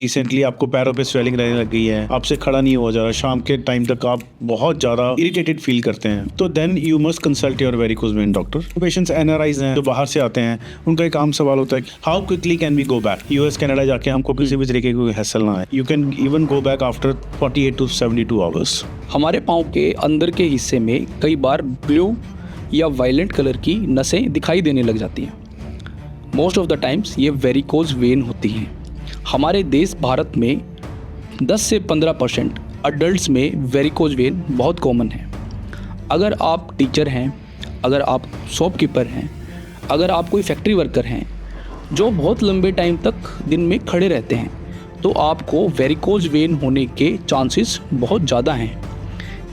Recently आपको पैरों पे स्वेलिंग रहने लग गई है, आपसे खड़ा नहीं हो जा रहा, शाम के टाइम तक आप बहुत ज़्यादा इरिटेटेड फील करते हैं, तो then you must consult your varicose vein doctor. Patients NRIs हैं जो बाहर से आते हैं, उनका एक आम सवाल होता है how quickly can we go back. US Canada जाके हमको किसी भी तरीके की हैसल ना है। You can even go back after 48 to 72 hours. हमारे पाँव के अंदर के हिस्से में कई बार ब्लू या वायलेंट कलर की नसें दिखाई देने लग जाती हैं। मोस्ट ऑफ द टाइम्स ये वेरिकोज वेन होती हैं। हमारे देश भारत में 10 से 15% अडल्ट्स में वेरिकोज वेन बहुत कॉमन है। अगर आप टीचर हैं, अगर आप शॉपकीपर हैं, अगर आप कोई फैक्ट्री वर्कर हैं जो बहुत लंबे टाइम तक दिन में खड़े रहते हैं, तो आपको वेरिकोज वेन होने के चांसेस बहुत ज़्यादा हैं।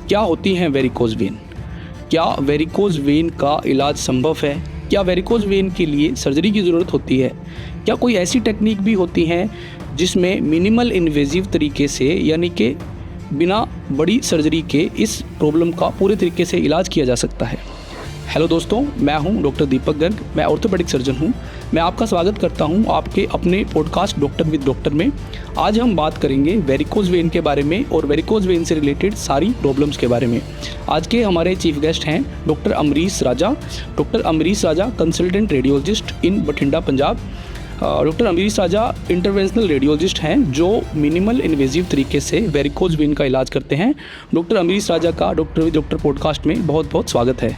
क्या होती हैं वेरिकोज वेन? क्या वेरिकोज वेन का इलाज संभव है? क्या वेरिकोज वेन के लिए सर्जरी की ज़रूरत होती है? क्या कोई ऐसी टेक्निक भी होती हैं जिसमें मिनिमल इन्वेजिव तरीके से, यानी कि बिना बड़ी सर्जरी के इस प्रॉब्लम का पूरे तरीके से इलाज किया जा सकता है? हेलो दोस्तों, मैं हूं डॉक्टर दीपक गर्ग, मैं ऑर्थोपेडिक सर्जन हूं। मैं आपका स्वागत करता हूं आपके अपने पॉडकास्ट डॉक्टर विद डॉक्टर में। आज हम बात करेंगे वेरिकोज वेन के बारे में और वेरिकोज वेन से रिलेटेड सारी प्रॉब्लम्स के बारे में। आज के हमारे चीफ गेस्ट हैं डॉक्टर अमरीश राजा। डॉक्टर अमरीश राजा कंसल्टेंट रेडियोलॉजिस्ट इन बठिंडा, पंजाब। डॉक्टर अमरीश राजा इंटरवेंशनल रेडियोलॉजिस्ट हैं जो मिनिमल इन्वेजिव तरीके से वेरिकोज वेन का इलाज करते हैं। डॉक्टर अमरीश राजा का डॉक्टर विद डॉक्टर पॉडकास्ट में बहुत बहुत स्वागत है।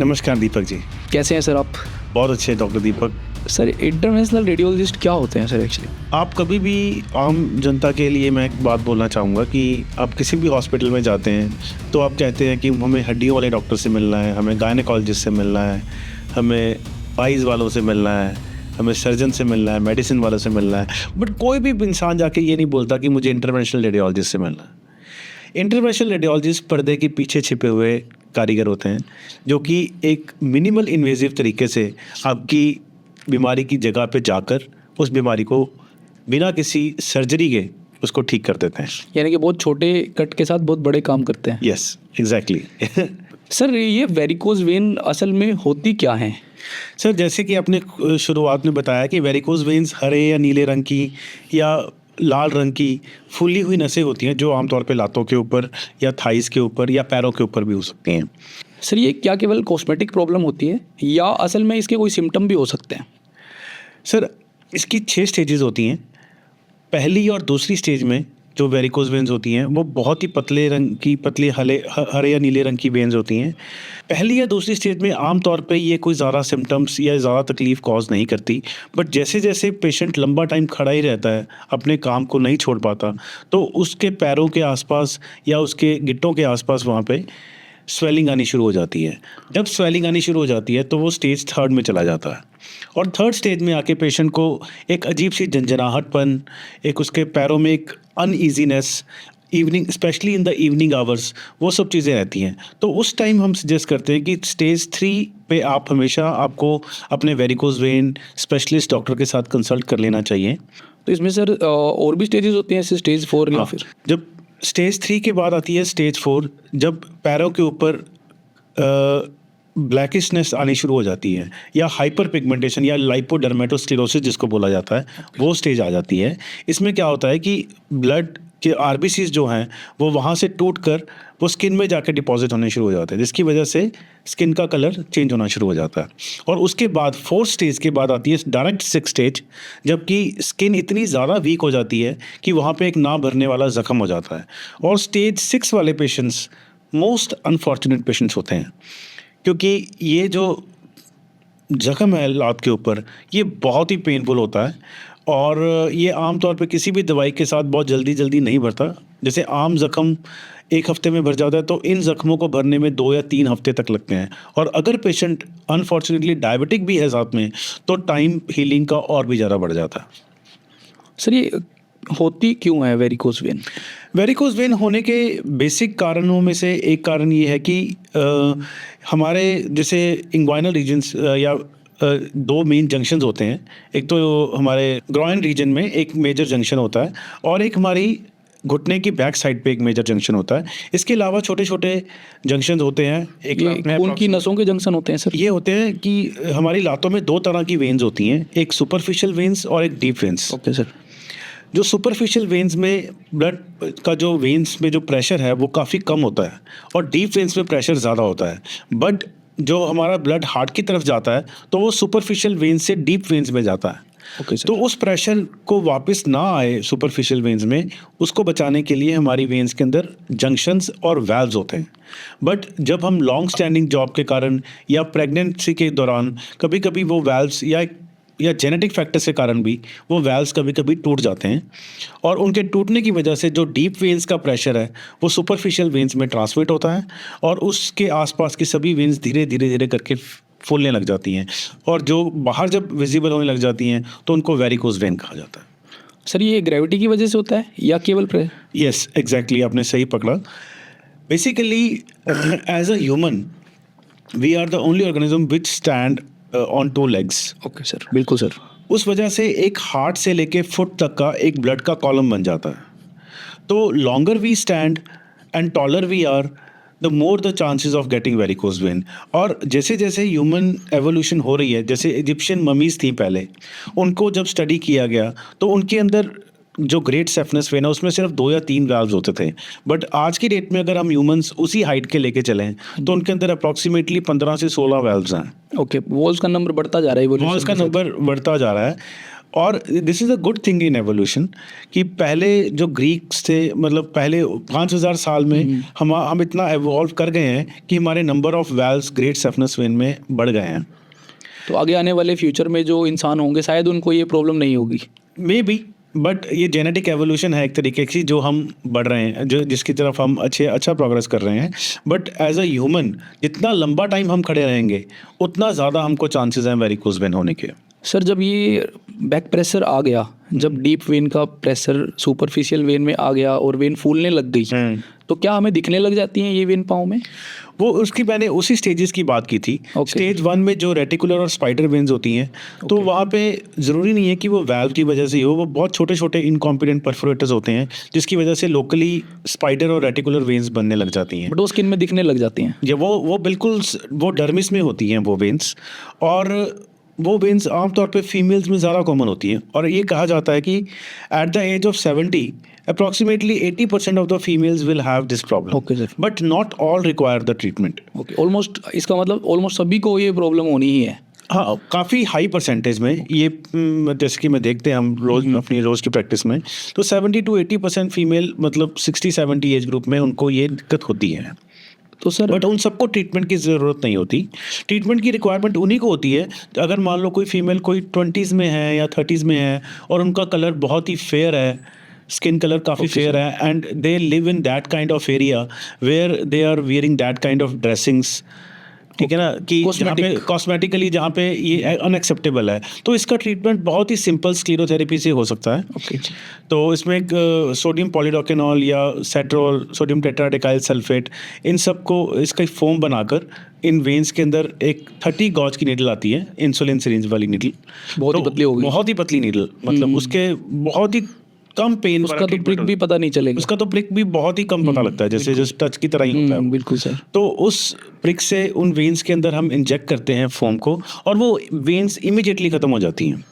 नमस्कार दीपक जी। कैसे हैं सर आप? बहुत अच्छे डॉक्टर दीपक। सर, इंटरवेंशनल रेडियोलॉजिस्ट क्या होते हैं सर एक्चुअली? आप कभी भी आम जनता के लिए मैं एक बात बोलना चाहूँगा कि आप किसी भी हॉस्पिटल में जाते हैं तो आप कहते हैं कि हमें हड्डियों वाले डॉक्टर से मिलना है, हमें गायनेकोलॉजिस्ट से मिलना है, हमें आइज़ वालों से मिलना है, हमें सर्जन से मिलना है, मेडिसिन वालों से मिलना है। बट कोई भी इंसान जाके ये नहीं बोलता कि मुझे इंटरवेंशनल रेडियोलॉजिस्ट से मिलना है। इंटरवेंशनल रेडियोलॉजिस्ट पर्दे के पीछे छिपे हुए कारीगर होते हैं जो कि एक मिनिमल इन्वेजिव तरीके से आपकी बीमारी की जगह पे जाकर उस बीमारी को बिना किसी सर्जरी के उसको ठीक कर देते हैं। यानी कि बहुत छोटे कट के साथ बहुत बड़े काम करते हैं। Yes, exactly. सर, ये वेरिकोज वेन असल में होती क्या हैं? सर, जैसे कि आपने शुरुआत में बताया कि वेरिकोज वेन्स हरे या नीले रंग की या लाल रंग की फूली हुई नसें होती हैं जो आमतौर पे लातों के ऊपर या थाइस के ऊपर या पैरों के ऊपर भी हो सकती हैं। सर, ये क्या केवल कॉस्मेटिक प्रॉब्लम होती है या असल में इसके कोई सिम्टम भी हो सकते हैं? सर, इसकी 6 स्टेजेस होती हैं। पहली और दूसरी स्टेज में जो वेरिकोज वेन्स होती हैं वो बहुत ही पतले रंग की, पतली हरे या नीले रंग की वेन्स होती हैं। पहली या दूसरी स्टेज में आमतौर पे ये कोई ज़्यादा सिम्टम्स या ज़्यादा तकलीफ़ कॉज नहीं करती। बट जैसे जैसे पेशेंट लंबा टाइम खड़ा ही रहता है, अपने काम को नहीं छोड़ पाता, तो उसके पैरों के आसपास या उसके गिट्टों के आसपास वहाँ पे स्वेलिंग आनी शुरू हो जाती है। जब स्वेलिंग आनी शुरू हो जाती है तो वो स्टेज 3 में चला जाता है और 3rd स्टेज में आके पेशेंट को एक अजीब सी झंझनाहटपन, एक उसके पैरों में एक uneasiness, evening specially in the evening hours, वो सब चीज़ें रहती हैं। तो उस टाइम हम सजेस्ट करते हैं कि स्टेज 3 पे आप हमेशा आपको अपने वेरिकोज वेन स्पेशलिस्ट डॉक्टर के साथ कंसल्ट कर लेना चाहिए। तो इसमें सर और भी स्टेजेस होती हैं, स्टेज 4 या फिर? जब स्टेज 3 के बाद आती है स्टेज 4, जब पैरों के ऊपर ब्लैकिशनेस आनी शुरू हो जाती है या हाइपर पिगमेंटेशन या लाइपोडर्मेटोस्क्लेरोसिस जिसको बोला जाता है, वो स्टेज आ जाती है। इसमें क्या होता है कि ब्लड के आरबीसीज जो हैं वो वहाँ से टूटकर वो स्किन में जाकर डिपॉजिट होने शुरू हो जाते हैं, जिसकी वजह से स्किन का कलर चेंज होना शुरू हो जाता है। और उसके बाद 4th स्टेज के बाद आती है डायरेक्ट 6th स्टेज, जबकि स्किन इतनी ज़्यादा वीक हो जाती है कि वहाँ पे एक ना भरने वाला ज़ख्म हो जाता है। और स्टेज 6 वाले पेशेंट्स मोस्ट अनफॉर्चुनेट पेशेंट्स होते हैं, क्योंकि ये जो ज़ख्म है लात के ऊपर, ये बहुत ही पेनफुल होता है और ये आमतौर पे किसी भी दवाई के साथ बहुत जल्दी नहीं भरता। जैसे आम ज़ख्म 1 हफ्ते में भर जाता है, तो इन ज़ख्मों को भरने में 2 या 3 हफ्ते तक लगते हैं। और अगर पेशेंट अनफॉर्चुनेटली डायबिटिक भी है साथ में, तो टाइम हीलिंग का और भी ज़्यादा बढ़ जाता है। सर, ये होती क्यों है वेरिकोज वेन? वेरिकोज वेन होने के बेसिक कारणों में से एक कारण ये है कि हमारे जैसे इंग्वाइनल रीजन्स या 2 मेन जंक्शंस होते हैं। एक तो हमारे ग्रॉइन रीजन में एक मेजर जंक्शन होता है और एक हमारी घुटने की बैक साइड पे एक मेजर जंक्शन होता है। इसके अलावा छोटे छोटे जंक्शन होते हैं। ये खून की नसों के जंक्शन होते हैं सर? ये होते हैं कि हमारी लातों में 2 तरह की वेन्स होती हैं, एक सुपरफिशियल वेन्स और एक डीप वेन्स। Okay sir. जो सुपरफिशियल वेन्स में ब्लड का जो वेन्स में जो प्रेशर है वो काफ़ी कम होता है और डीप वेन्स में प्रेशर ज़्यादा होता है। बट जो हमारा ब्लड हार्ट की तरफ जाता है तो वो सुपरफिशियल वेन्स से डीप वेन्स में जाता है। Okay sir. तो उस प्रेशर को वापस ना आए सुपरफिशियल वेन्स में, उसको बचाने के लिए हमारी वेन्स के अंदर जंक्शंस और वाल्व्स होते हैं। बट जब हम लॉन्ग स्टैंडिंग जॉब के कारण या प्रेगनेंसी के दौरान कभी कभी वो वाल्व्स या जेनेटिक फैक्टर्स के कारण भी वो वाल्व्स कभी कभी टूट जाते हैं और उनके टूटने की वजह से जो डीप वेन्स का प्रेशर है वो सुपरफिशियल वेन्स में ट्रांसमिट होता है और उसके आसपास की सभी वेन्स धीरे धीरे धीरे करके फूलने लग जाती हैं और जो बाहर जब विजिबल होने लग जाती हैं तो उनको वेरिकोज वेन कहा जाता है। सर ये ग्रेविटी की वजह से होता है या केवल यस एग्जैक्टली, आपने सही पकड़ा। Basically as a human we are the only organism which stand on 2 legs। Okay sir, बिल्कुल सर। उस वजह से एक हार्ट से लेके फुट तक का एक ब्लड का कॉलम बन जाता है। तो longer we stand and taller we are, the more the chances of getting varicose vein. और जैसे जैसे ह्यूमन एवोल्यूशन हो रही है, जैसे इजिप्शियन ममीज थी पहले, उनको जब स्टडी किया गया तो उनके अंदर जो ग्रेट सेफनेस वेन है उसमें सिर्फ 2 या 3 वाल्व्स होते थे। बट आज की डेट में अगर हम ह्यूमंस उसी हाइट के लेके चलें तो उनके अंदर अप्रॉक्सीमेटली 15 से 16 वाल्व्स हैं। ओके, वॉल्स का नंबर बढ़ता जा रहा है, वॉल्स का नंबर बढ़ता जा रहा है। और this is a good thing in evolution कि पहले जो ग्रीक्स थे, मतलब पहले 5000 साल में हम इतना एवॉल्व कर गए हैं कि हमारे number of valves great safeness when में बढ़ गए हैं। तो आगे आने वाले फ्यूचर में जो इंसान होंगे शायद उनको ये प्रॉब्लम नहीं होगी। मे बी, बट ये जेनेटिक एवोल्यूशन है एक तरीके की, जो हम बढ़ रहे हैं, जो जिसकी तरफ हम अच्छा प्रोग्रेस कर रहे हैं। बट एज अ ह्यूमन जितना लंबा टाइम हम खड़े रहेंगे उतना ज़्यादा हमको चांसेस हैं वेरिकोज वेन होने के। सर जब ये बैक प्रेशर आ गया, जब डीप वेन का प्रेशर सुपरफिशियल वेन में आ गया और वेन फूलने लग गई, तो क्या हमें दिखने लग जाती हैं ये वेन पाँव में? वो उसकी मैंने उसी स्टेजेस की बात की थी। स्टेज 1 में जो रेटिकुलर और स्पाइडर वेन्स होती हैं, तो वहाँ पे ज़रूरी नहीं है कि वो वाल्व की वजह से ही हो, वो बहुत छोटे छोटे इनकॉम्पिटेंट परफोरेटर्स होते हैं जिसकी वजह से लोकली स्पाइडर और रेटिकुलर वेन्स बनने लग जाती हैं। बट वो स्किन में दिखने लग जाती हैं। या वो बिल्कुल वो डर्मिस में होती हैं वो वेन्स, और वो वेन्स आमतौर पे फीमेल्स में ज़्यादा कॉमन होती हैं। और ये कहा जाता है कि at the age of 70 approximately 80% of the females will have this problem. Okay, sir. But not all require the treatment. Okay, almost इसका मतलब ऑलमोस्ट सभी को ये प्रॉब्लम होनी ही है। हाँ, काफ़ी हाई परसेंटेज में ये जैसे कि मैं देखते हैं हम रोज़ अपनी रोज़ की प्रैक्टिस में, तो 70 to 80% फीमेल, मतलब 60-70 एज ग्रुप में उनको ये दिक्कत होती है। तो सर बट उन सबको ट्रीटमेंट की ज़रूरत नहीं होती। ट्रीटमेंट की रिक्वायरमेंट उन्हीं को होती है अगर मान लो कोई फीमेल कोई 20s में है या 30s में है और उनका कलर बहुत ही फेयर है, स्किन कलर काफ़ी फेयर है, and they live in that kind of area where they are wearing that kind of dressings, ठीक है ना, कि जहाँ पे कॉस्मेटिकली जहाँ पे ये अनएक्सेप्टेबल है, तो इसका ट्रीटमेंट बहुत ही सिंपल स्क्लेरोथेरेपी से हो सकता है। ओके, तो इसमें एक सोडियम पॉलीडोकेनॉल या सेट्रोल, सोडियम टेट्राडेकाइल सल्फेट, इन सब को इसका फोम बनाकर इन वेन्स के अंदर एक 30 गॉज की नीडल आती है, इंसुलिन सिरिंज वाली नीडल, बहुत ही पतली होगी, बहुत ही पतली नीडल, मतलब उसके बहुत ही कम पेन, उसका तो प्रिक भी पता नहीं चलेगा, उसका तो प्रिक भी बहुत ही कम पता लगता है, जैसे जस्ट टच की तरह ही होता है। बिल्कुल सर। तो उस प्रिक से उन वेन्स के अंदर हम इंजेक्ट करते हैं फोम को और वो वेन्स इमीडिएटली खत्म हो जाती हैं,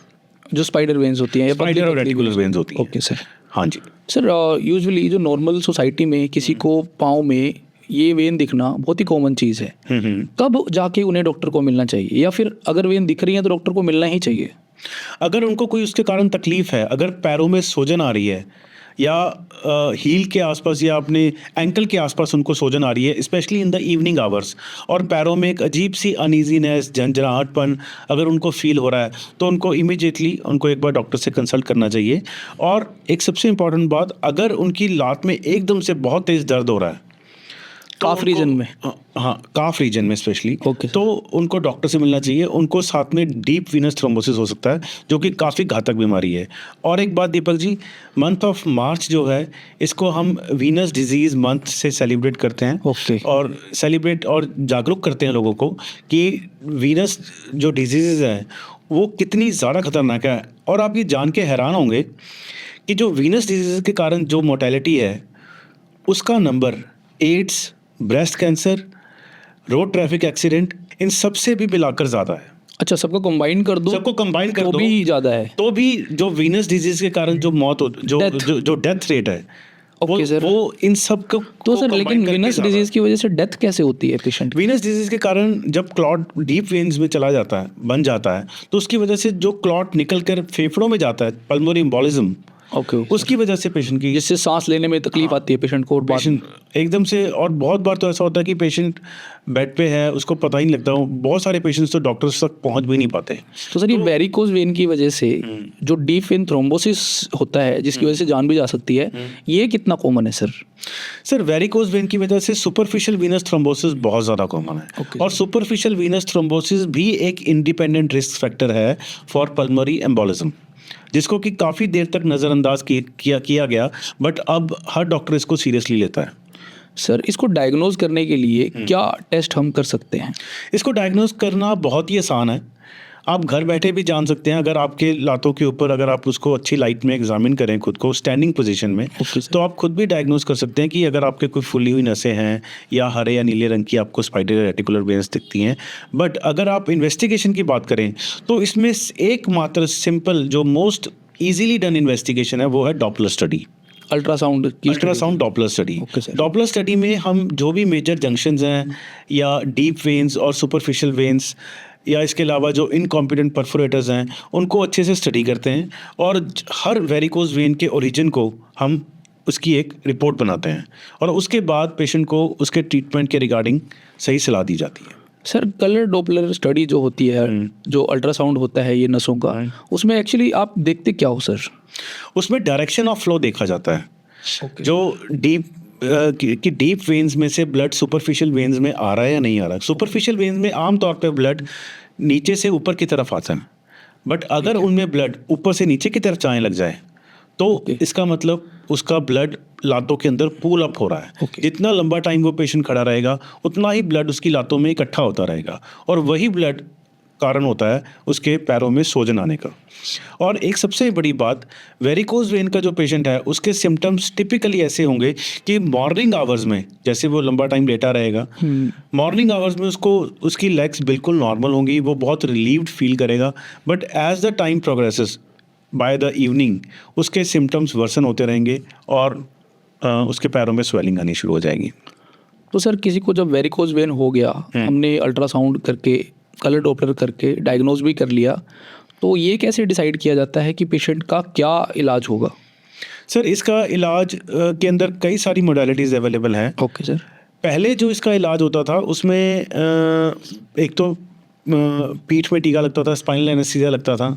जो स्पाइडर वेन्स होती हैं, स्पाइडर और रेटिकुलर वेन्स होती हैं। Okay sir. हाँ जी सर, यूजुअली जो नॉर्मल सोसाइटी में किसी को पाँव में ये वेन दिखना बहुत ही कॉमन चीज़ है, कब जाके उन्हें डॉक्टर को मिलना चाहिए, या फिर अगर वेन दिख रही है तो डॉक्टर को मिलना ही चाहिए? अगर उनको कोई उसके कारण तकलीफ है, अगर पैरों में सूजन आ रही है या हील के आसपास या अपने एंकल के आसपास उनको सूजन आ रही है, specially in the evening hours, और पैरों में एक अजीब सी अनईजीनेस, झंझनाहटपन अगर उनको फील हो रहा है, तो उनको इमीडिएटली उनको एक बार डॉक्टर से कंसल्ट करना चाहिए। और एक सबसे इम्पॉर्टेंट बात, अगर उनकी लात में एकदम से बहुत तेज़ दर्द हो रहा है, काफ रीजन में, हाँ काफ रीजन में स्पेशली, Okay. तो उनको डॉक्टर से मिलना चाहिए। उनको साथ में डीप वीनस थ्रोम्बोसिस हो सकता है जो कि काफ़ी घातक बीमारी है। और एक बात Deepak ji, month of March जो है इसको हम वीनस डिजीज़ मंथ से सेलिब्रेट करते हैं। Okay. और सेलिब्रेट और जागरूक करते हैं लोगों को कि वीनस जो डिजीज़ है वो कितनी ज़्यादा खतरनाक है। और आप ये जान के हैरान होंगे कि जो वीनस डिजीज़ के कारण जो मोर्टेलिटी है उसका number AIDS, breast cancer, road traffic accident, इन सब से भी मिलाकर ज़्यादा है। अच्छा, सबको कंबाइन कर दो सबको कंबाइन कर तो दो भी ज़्यादा है। तो भी जो वीनस डिजीज के कारण जो मौत हो जो Death. जो डेथ रेट है ओके सर। वो इन सब को तो सर लेकिन वीनस डिजीज़ की वजह से डेथ कैसे होती है पेशेंट की? वीनस डिजीज के कारण जब क्लॉट डीप वेन्स में चला जाता है, बन जाता है, तो उसकी वजह से जो क्लॉट निकल कर फेफड़ों में जाता है, पल्मोनरी एम्बोलिज्म, ओके उसकी वजह से पेशेंट की जिससे सांस लेने में तकलीफ आती है पेशेंट को और बाद में। पेशेंट एकदम से, और बहुत बार तो ऐसा होता है कि पेशेंट बेड पे है, उसको पता ही नहीं लगता, बहुत सारे पेशेंट्स तो डॉक्टर्स तक पहुंच भी नहीं पाते। तो सर ये वेरिकोज वेन की वजह से जो डीप वेन थ्रोम्बोसिस होता है जिसकी वजह से जान भी जा सकती है, ये कितना कॉमन है सर? सर वेरिकोज वेन की वजह से सुपरफिशियल वीनस थ्रोम्बोसिस बहुत ज़्यादा कॉमन है। Okay. और सुपरफिशियल वीनस थ्रोम्बोसिस भी एक इंडिपेंडेंट रिस्क फैक्टर है फॉर पल्मोनरी एम्बोलिज्म, जिसको कि काफ़ी देर तक नज़रअंदाज किया गया, बट अब हर डॉक्टर इसको सीरियसली लेता है। सर इसको डायग्नोज करने के लिए क्या टेस्ट हम कर सकते हैं? इसको डायग्नोज करना बहुत ही आसान है, आप घर बैठे भी जान सकते हैं। अगर आपके लातों के ऊपर अगर आप उसको अच्छी लाइट में एग्जामिन करें खुद को स्टैंडिंग पोजीशन में, Okay, sir. तो आप खुद भी डायग्नोज कर सकते हैं कि अगर आपके कोई फुली हुई नसें हैं या हरे या नीले रंग की आपको स्पाइडर रेटिकुलर वेन्स दिखती हैं। बट अगर आप इन्वेस्टिगेशन की बात करें तो इसमें एकमात्र सिंपल जो मोस्ट ईजीली डन इन्वेस्टिगेशन है वो है डॉपलर स्टडी, अल्ट्रासाउंड की ultrasound Doppler study. Okay, sir. Doppler study में हम जो भी मेजर जंक्शंस हैं या डीप वेन्स और सुपरफिशियल वेन्स या इसके अलावा जो इनकॉम्पिटेंट परफोरेटर्स हैं उनको अच्छे से स्टडी करते हैं, और हर वेरिकोज वेन के ओरिजिन को हम उसकी एक रिपोर्ट बनाते हैं, और उसके बाद पेशेंट को उसके ट्रीटमेंट के रिगार्डिंग सही सलाह दी जाती है। सर कलर डॉपलर स्टडी जो होती है, जो अल्ट्रासाउंड होता है ये नसों का, उसमें एक्चुअली आप देखते क्या हो सर? उसमें डायरेक्शन ऑफ फ्लो देखा जाता है। जो डीप वेन्स में से ब्लड सुपरफिशियल वेन्स में आ रहा है या नहीं आ रहा है। सुपरफिशियल वेन्स में आमतौर पे ब्लड नीचे से ऊपर की तरफ आता है, बट अगर उनमें ब्लड ऊपर से नीचे की तरफ जाने लग जाए तो इसका मतलब उसका ब्लड लातों के अंदर पूल अप हो रहा है। जितना लंबा टाइम वो पेशेंट खड़ा रहेगा उतना ही ब्लड उसकी लातों में इकट्ठा होता रहेगा, और वही ब्लड कारण होता है उसके पैरों में सोजन आने का। और एक सबसे बड़ी बात, वेरिकोज वेन का जो पेशेंट है उसके सिम्टम्स टिपिकली ऐसे होंगे कि मॉर्निंग आवर्स में, जैसे वो लंबा टाइम लेटा रहेगा, मॉर्निंग आवर्स में उसको उसकी लेग्स बिल्कुल नॉर्मल होंगी, वो बहुत रिलीव्ड फील करेगा, but as the time progresses by the evening उसके सिम्टम्स वर्सन होते रहेंगे और उसके पैरों में स्वेलिंग आनी शुरू हो जाएगी। तो सर किसी को जब वेरिकोज वेन हो गया, हमने अल्ट्रासाउंड करके कलर डॉपलर करके डायग्नोज भी कर लिया, तो ये कैसे डिसाइड किया जाता है कि पेशेंट का क्या इलाज होगा? सर इसका इलाज के अंदर कई सारी मोडालिटीज़ अवेलेबल हैं। Okay sir. पहले जो इसका इलाज होता था उसमें एक तो पीठ में टीका लगता था, स्पाइनल एनेस्थीसिया लगता था,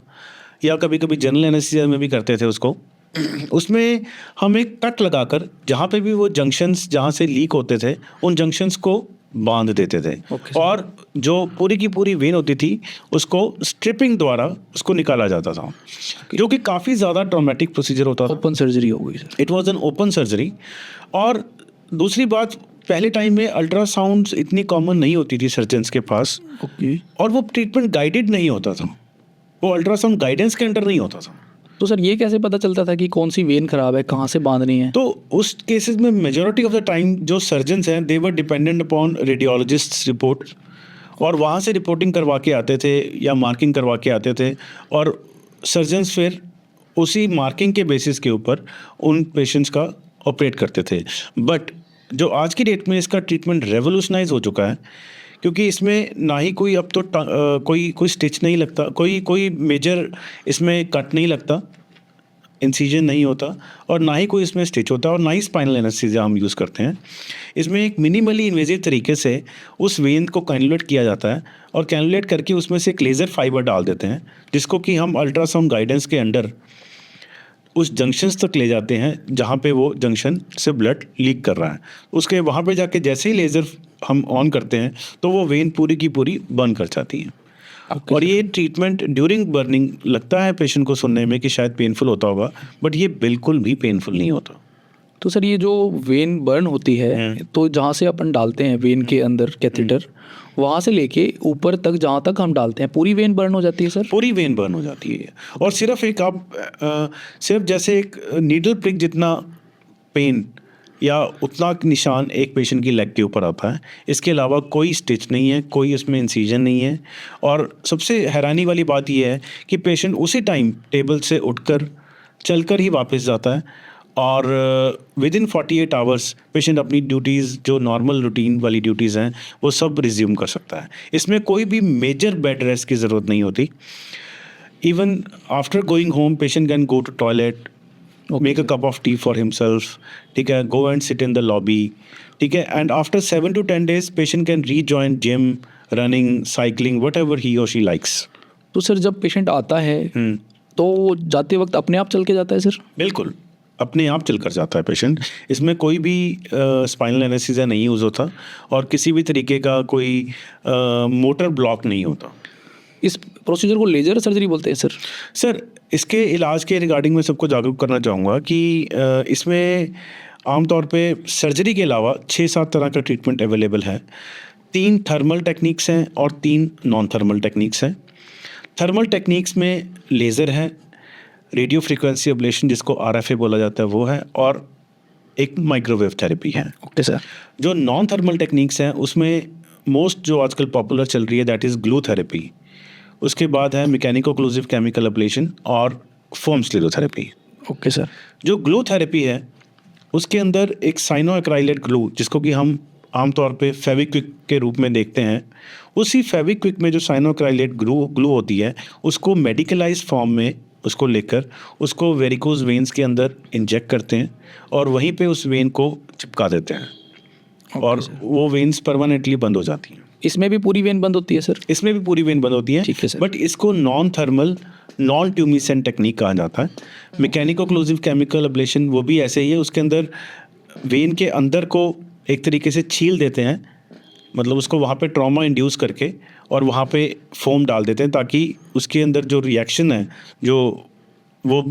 या कभी कभी जनरल एनेस्थीसिया में भी करते थे उसको। उसमें हम एक कट लगाकर जहाँ पे भी वो जंक्शंस जहाँ से लीक होते थे उन जंक्शंस को बांध देते थे, और जो पूरी की पूरी वेन होती थी उसको स्ट्रिपिंग द्वारा उसको निकाला जाता था, जो कि काफ़ी ज़्यादा ट्रॉमेटिक प्रोसीजर होता था। ओपन सर्जरी हो गई sir. It was an open surgery. और दूसरी बात, पहले टाइम में अल्ट्रासाउंड इतनी कॉमन नहीं होती थी सर्जन्स के पास, और वो ट्रीटमेंट गाइडेड नहीं होता था, वो अल्ट्रासाउंड गाइडेंस के अंडर नहीं होता था। तो सर ये कैसे पता चलता था कि कौन सी वेन खराब है, कहाँ से बांधनी है? तो उस केसेस में मेजॉरिटी ऑफ द टाइम जो सर्जन्स हैं they were dependent upon radiologist report, और वहाँ से रिपोर्टिंग करवा के आते थे या मार्किंग करवा के आते थे, और सर्जन्स फिर उसी मार्किंग के बेसिस के ऊपर उन पेशेंट्स का ऑपरेट करते थे। बट जो आज की डेट में इसका ट्रीटमेंट रेवोल्यूशनाइज हो चुका है, क्योंकि इसमें ना ही कोई अब तो कोई स्टिच नहीं लगता, कोई मेजर इसमें कट नहीं लगता, इंसिजन नहीं होता, और ना ही कोई इसमें स्टिच होता, और ना ही स्पाइनल एनेस्थीसिया हम यूज़ करते हैं। इसमें एक मिनिमली इन्वेजिव तरीके से उस वेन को कैनुलेट किया जाता है, और कैनुलेट करके उसमें से एक लेज़र फाइबर डाल देते हैं, जिसको कि हम अल्ट्रासाउंड गाइडेंस के अंडर उस जंक्शंस तक ले जाते हैं जहाँ पे वो जंक्शन से ब्लड लीक कर रहा है। उसके वहाँ पे जाके जैसे ही लेज़र हम ऑन करते हैं तो वो वेन पूरी की पूरी बर्न कर जाती है। और ये ट्रीटमेंट ड्यूरिंग बर्निंग लगता है पेशेंट को सुनने में कि शायद पेनफुल होता होगा, बट ये बिल्कुल भी पेनफुल नहीं होता। तो सर ये जो वेन बर्न होती है, तो जहाँ से अपन डालते हैं वेन के अंदर कैथेटर, वहाँ से लेके ऊपर तक जहाँ तक हम डालते हैं पूरी वेन बर्न हो जाती है सर? पूरी वेन बर्न हो जाती है, और सिर्फ एक आप सिर्फ जैसे एक नीडल प्रिक जितना पेन या उतना निशान एक पेशेंट की लेग के ऊपर आता है। इसके अलावा कोई स्टिच नहीं है, कोई उसमें इंसिजन नहीं है। और सबसे हैरानी वाली बात यह है कि पेशेंट उसी टाइम टेबल से उठकर चलकर ही वापस जाता है और विद इन 48 आवर्स पेशेंट अपनी ड्यूटीज़ जो नॉर्मल रूटीन वाली ड्यूटीज़ हैं वो सब रिज्यूम कर सकता है। इसमें कोई भी मेजर बेड रेस्ट की ज़रूरत नहीं होती। Even after going home patient can go to toilet, make a cup of tea for himself, ठीक है, go and sit in the lobby, ठीक है, and after 7 to 10 days patient can rejoin gym, running, cycling, whatever he और she likes. तो sir जब patient आता है तो जाते वक्त अपने आप चल के जाता है सर? बिल्कुल, अपने आप चल कर जाता है पेशेंट। इसमें कोई भी स्पाइनल एनेस्थीसिया नहीं यूज़ होता और किसी भी तरीके का कोई मोटर ब्लॉक नहीं होता। इस प्रोसीजर को लेजर सर्जरी बोलते हैं सर? सर इसके इलाज के रिगार्डिंग में सबको जागरूक करना चाहूँगा कि इसमें आमतौर पे सर्जरी के अलावा 6-7 तरह का ट्रीटमेंट अवेलेबल है। 3 थर्मल टेक्निक्स हैं और 3 नॉन थर्मल टेक्निक्स हैं। थर्मल टेक्निक्स में लेज़र है, रेडियो फ्रीक्वेंसी एब्लेशन जिसको RFA बोला जाता है वो है, और एक माइक्रोवेव थेरेपी है। Okay sir. जो नॉन थर्मल टेक्निक्स हैं उसमें मोस्ट जो आजकल पॉपुलर चल रही है दैट इज़ ग्लू थेरेपी। उसके बाद है मैकेनिको ओक्लूसिव केमिकल एब्लेशन और फोम स्क्लेरोथेरेपी। Okay sir. जो ग्लू थेरेपी है उसके अंदर एक साइनोएक्राइलेट ग्लू जिसको कि हम आमतौर पे फेविक्विक के रूप में देखते हैं, उसी फेविक्विक में जो साइनोएक्राइलेट ग्लू होती है उसको मेडिकलाइज फॉर्म में उसको लेकर उसको वेरिकोज वेन्स के अंदर इंजेक्ट करते हैं और वहीं पे उस वेन को चिपका देते हैं और वो वेन्स परमानेंटली बंद हो जाती हैं। इसमें भी पूरी वेन बंद होती है सर? इसमें भी पूरी वेन बंद होती है, ठीक है सर। बट इसको non thermal non tumescent technique कहा जाता है। मैकेनिको ओक्लूसिव केमिकल एब्लेशन वो भी ऐसे ही है, उसके अंदर वेन के अंदर को एक तरीके से छील देते हैं, मतलब उसको वहाँ पे ट्रॉमा इंड्यूस करके और वहाँ पे फोम डाल देते हैं ताकि उसके अंदर जो रिएक्शन है जो वो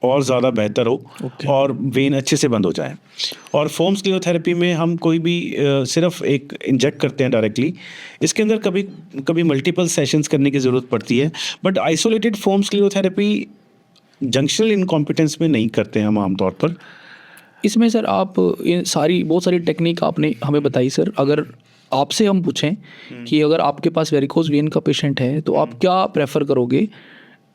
और ज़्यादा बेहतर हो और वेन अच्छे से बंद हो जाए। और फोम स्क्लेरोथेरेपी में हम कोई भी सिर्फ एक इंजेक्ट करते हैं डायरेक्टली। इसके अंदर कभी कभी मल्टीपल सेशंस करने की ज़रूरत पड़ती है, but isolated foam sclerotherapy junctional incompetence में नहीं करते हैं हम आमतौर पर। इसमें सर आप ये बहुत सारी टेक्निक आपने हमें बताई सर। अगर आपसे हम पूछें कि अगर आपके पास वेरिकोज वेन का पेशेंट है तो आप क्या प्रेफर करोगे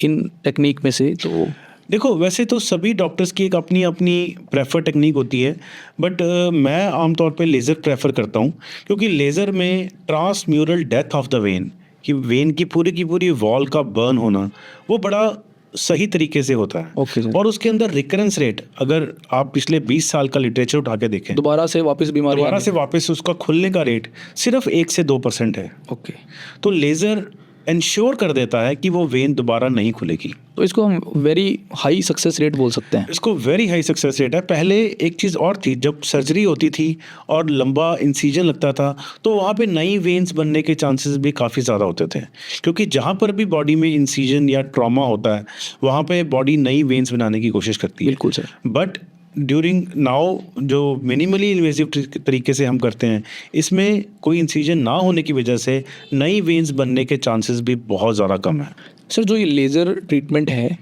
इन टेक्निक में से? तो देखो वैसे तो सभी डॉक्टर्स की एक अपनी अपनी प्रेफर टेक्निक होती है, बट मैं आमतौर पे लेज़र प्रेफर करता हूँ क्योंकि लेज़र में transmural death of the when कि वेन की पूरी वॉल का बर्न होना वो बड़ा सही तरीके से होता है। Okay sir. और उसके अंदर रिकरेंस रेट अगर आप पिछले 20 साल का लिटरेचर उठा के देखें, दोबारा से वापस उसका खुलने का रेट सिर्फ 1 से 2% है। ओके। तो लेज़र इंश्योर कर देता है कि वो वेन दोबारा नहीं खुलेगी। तो इसको हम वेरी हाई सक्सेस रेट बोल सकते हैं। इसको वेरी हाई सक्सेस रेट है। पहले एक चीज़ और थी, जब सर्जरी होती थी और लंबा इंसीजन लगता था तो वहाँ पे नई वेन्स बनने के चांसेस भी काफ़ी ज़्यादा होते थे, क्योंकि जहाँ पर भी बॉडी में इंसीजन या ट्रॉमा होता है वहाँ पे बॉडी नई वेन्स बनाने की कोशिश करती है। बिल्कुल सर। बट ड्यूरिंग नाउ जो मिनिमली इन्वेजिव तरीके से हम करते हैं इसमें कोई इंसीजन ना होने की वजह से नई वेन्स बनने के चांसेस भी बहुत ज़्यादा कम है। सर जो ये लेज़र ट्रीटमेंट है,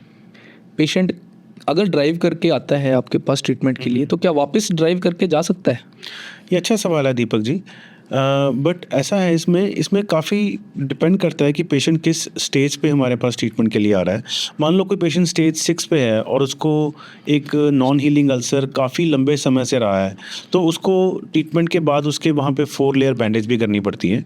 पेशेंट अगर ड्राइव करके आता है आपके पास ट्रीटमेंट के लिए तो क्या वापस ड्राइव करके जा सकता है? ये अच्छा सवाल है दीपक जी। बट ऐसा है इसमें काफ़ी डिपेंड करता है कि पेशेंट किस स्टेज पे हमारे पास ट्रीटमेंट के लिए आ रहा है। मान लो कोई पेशेंट स्टेज 6 पे है और उसको एक नॉन हीलिंग अल्सर काफ़ी लंबे समय से रहा है, तो उसको ट्रीटमेंट के बाद उसके वहाँ पे 4 लेयर बैंडेज भी करनी पड़ती है।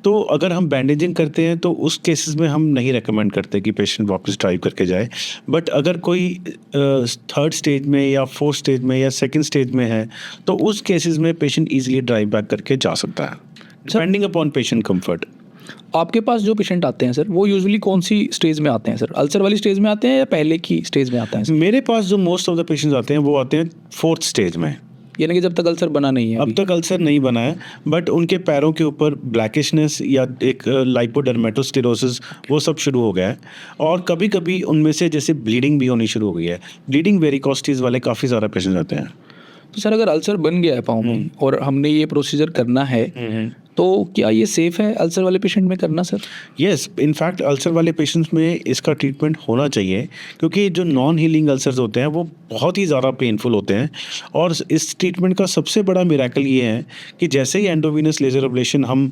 तो अगर हम बैंडेजिंग करते हैं तो उस केसेस में हम नहीं रेकमेंड करते कि पेशेंट वापस ड्राइव करके जाए। बट अगर कोई 3rd स्टेज में या 4th स्टेज में या 2nd स्टेज में है तो उस केसेस में पेशेंट ईजिली ड्राइव बैक करके जा सकता है, डिपेंडिंग अपॉन पेशेंट कंफर्ट। आपके पास जो पेशेंट आते हैं सर वो यूजुअली कौन सी स्टेज में आते हैं सर? अल्सर वाली स्टेज में आते हैं या पहले की स्टेज में आते हैं सर? मेरे पास जो मोस्ट ऑफ द पेशेंट्स आते हैं वो आते हैं 4th स्टेज में, यानी कि जब तक अल्सर बना नहीं है। अब तक अल्सर नहीं बना है, बट उनके पैरों के ऊपर ब्लैकिशनेस या एक लाइपोडर्मेटोस्क्लेरोसिस वो सब शुरू हो गया है और कभी कभी उनमें से जैसे ब्लीडिंग भी होनी शुरू हो गई है। ब्लीडिंग वेरिकोस्टिस वाले काफ़ी ज़्यादा पेशेंट आते हैं। तो सर अगर अल्सर बन गया है पाँव में और हमने ये प्रोसीजर करना है तो क्या ये सेफ़ है अल्सर वाले पेशेंट में करना सर? येस, इनफैक्ट अल्सर वाले पेशेंट्स में इसका ट्रीटमेंट होना चाहिए, क्योंकि जो नॉन हीलिंग अल्सर्स होते हैं वो बहुत ही ज़्यादा पेनफुल होते हैं। और इस ट्रीटमेंट का सबसे बड़ा मिरेकल ये है कि जैसे ही एंडोवेनस लेज़र एब्लेशन हम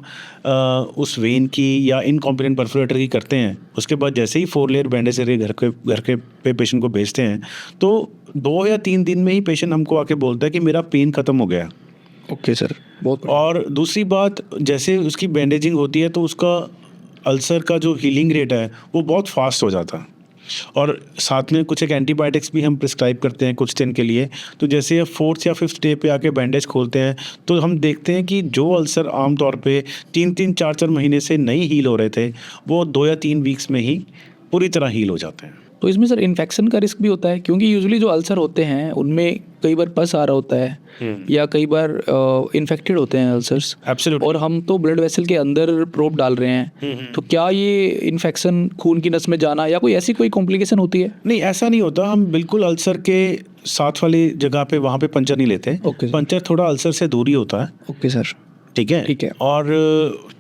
उस वेन की या इनकॉम्पिटेंट परफोरेटर की करते हैं, उसके बाद जैसे ही 4 लेयर बैंडेज से घर के पे पेशेंट को भेजते हैं, तो 2 या 3 दिन में ही पेशेंट हमको आके बोलता है कि मेरा पेन ख़त्म हो गया। ओके सर, बहुत बढ़िया। और दूसरी बात, जैसे उसकी बैंडेजिंग होती है तो उसका अल्सर का जो हीलिंग रेट है वो बहुत फास्ट हो जाता है। और साथ में कुछ एक एंटीबायोटिक्स भी हम प्रिस्क्राइब करते हैं कुछ दिन के लिए। तो जैसे 4th या 5th डे पे आके बैंडेज खोलते हैं तो हम देखते हैं कि जो अल्सर आम तौर पे 3-3, 4-4 महीने से नहीं हील हो रहे थे, वो 2 या 3 वीक्स में ही पूरी तरह हील हो जाते हैं। तो इसमें सर इन्फेक्शन का रिस्क भी होता है, क्योंकि यूजुअली जो अल्सर होते हैं उनमें कई बार पस आ रहा होता है या कई बार इन्फेक्टेड होते हैं अल्सर्स, एब्सोल्युटली। और हम तो ब्लड वेसल के अंदर प्रोब डाल रहे हैं, तो क्या ये इन्फेक्शन खून की नस में जाना या कोई ऐसी कोई कॉम्प्लिकेशन होती है? नहीं, ऐसा नहीं होता। हम बिल्कुल अल्सर के साथ वाली जगह पे वहाँ पे पंचर नहीं लेते। ओके। पंचर थोड़ा अल्सर से दूर ही होता है। ओके सर, ठीक है, ठीक है। और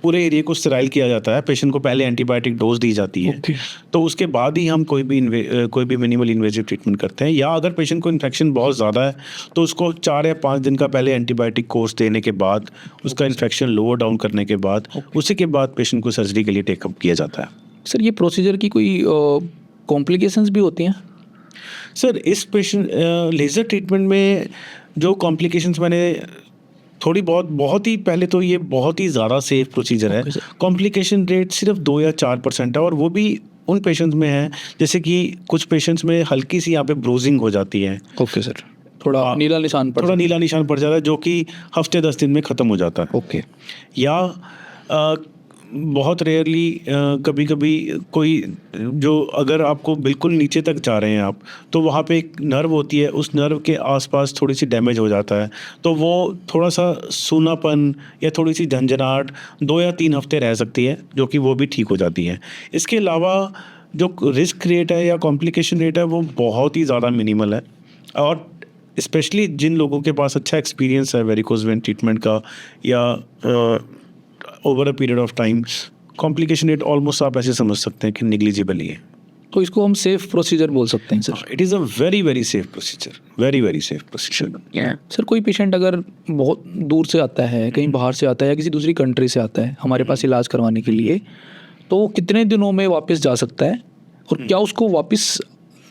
पूरे एरिया को स्टेराइल किया जाता है। पेशेंट को पहले एंटीबायोटिक डोज दी जाती है। ओके। तो उसके बाद ही हम कोई भी मिनिमल इन्वेजिव ट्रीटमेंट करते हैं। या अगर पेशेंट को इन्फेक्शन बहुत ज़्यादा है तो उसको 4 या 5 दिन का पहले एंटीबायोटिक कोर्स देने के बाद, उसका इन्फेक्शन लोअर डाउन करने के बाद, उसी के बाद पेशेंट को सर्जरी के लिए टेकअप किया जाता है। सर ये प्रोसीजर की कोई कॉम्प्लिकेशंस भी होती हैं? सर इस पेशेंट लेज़र ट्रीटमेंट में जो कॉम्प्लिकेशंस मैंने थोड़ी बहुत ही पहले, तो ये बहुत ही ज़्यादा सेफ प्रोसीजर है। Okay, sir. कॉम्प्लिकेशन रेट सिर्फ 2 या 4% है, और वो भी उन पेशेंट्स में है जैसे कि कुछ पेशेंट्स में हल्की सी यहाँ पे ब्रूजिंग हो जाती है, ओके सर, थोड़ा नीला निशान पर। थोड़ा नीला निशान पड़ जाता है, जो कि हफ्ते 10 दिन में ख़त्म हो जाता है। ओके। या बहुत रेयरली कभी कभी कोई जो, अगर आपको बिल्कुल नीचे तक जा रहे हैं आप, तो वहाँ पे एक नर्व होती है, उस नर्व के आसपास थोड़ी सी डैमेज हो जाता है, तो वो थोड़ा सा सूनापन या थोड़ी सी झंझनाहट 2 या 3 हफ्ते रह सकती है, जो कि वो भी ठीक हो जाती है। इसके अलावा जो रिस्क रेट है या कॉम्प्लिकेशन रेट है वो बहुत ही ज़्यादा मिनिमल है। और स्पेशली जिन लोगों के पास अच्छा एक्सपीरियंस है वेरिकोज वेन ट्रीटमेंट का या over a period of time, complication rate almost आप ऐसे समझ सकते हैं कि निग्लिजिबल ही है। तो इसको हम सेफ प्रोसीजर बोल सकते हैं sir? It is a very very safe procedure, very very safe procedure. Sir कोई पेशेंट अगर बहुत दूर से आता है, कहीं बाहर से आता है या किसी दूसरी कंट्री से आता है हमारे पास इलाज करवाने के लिए, तो कितने दिनों में वापस जा सकता है, और क्या उसको वापस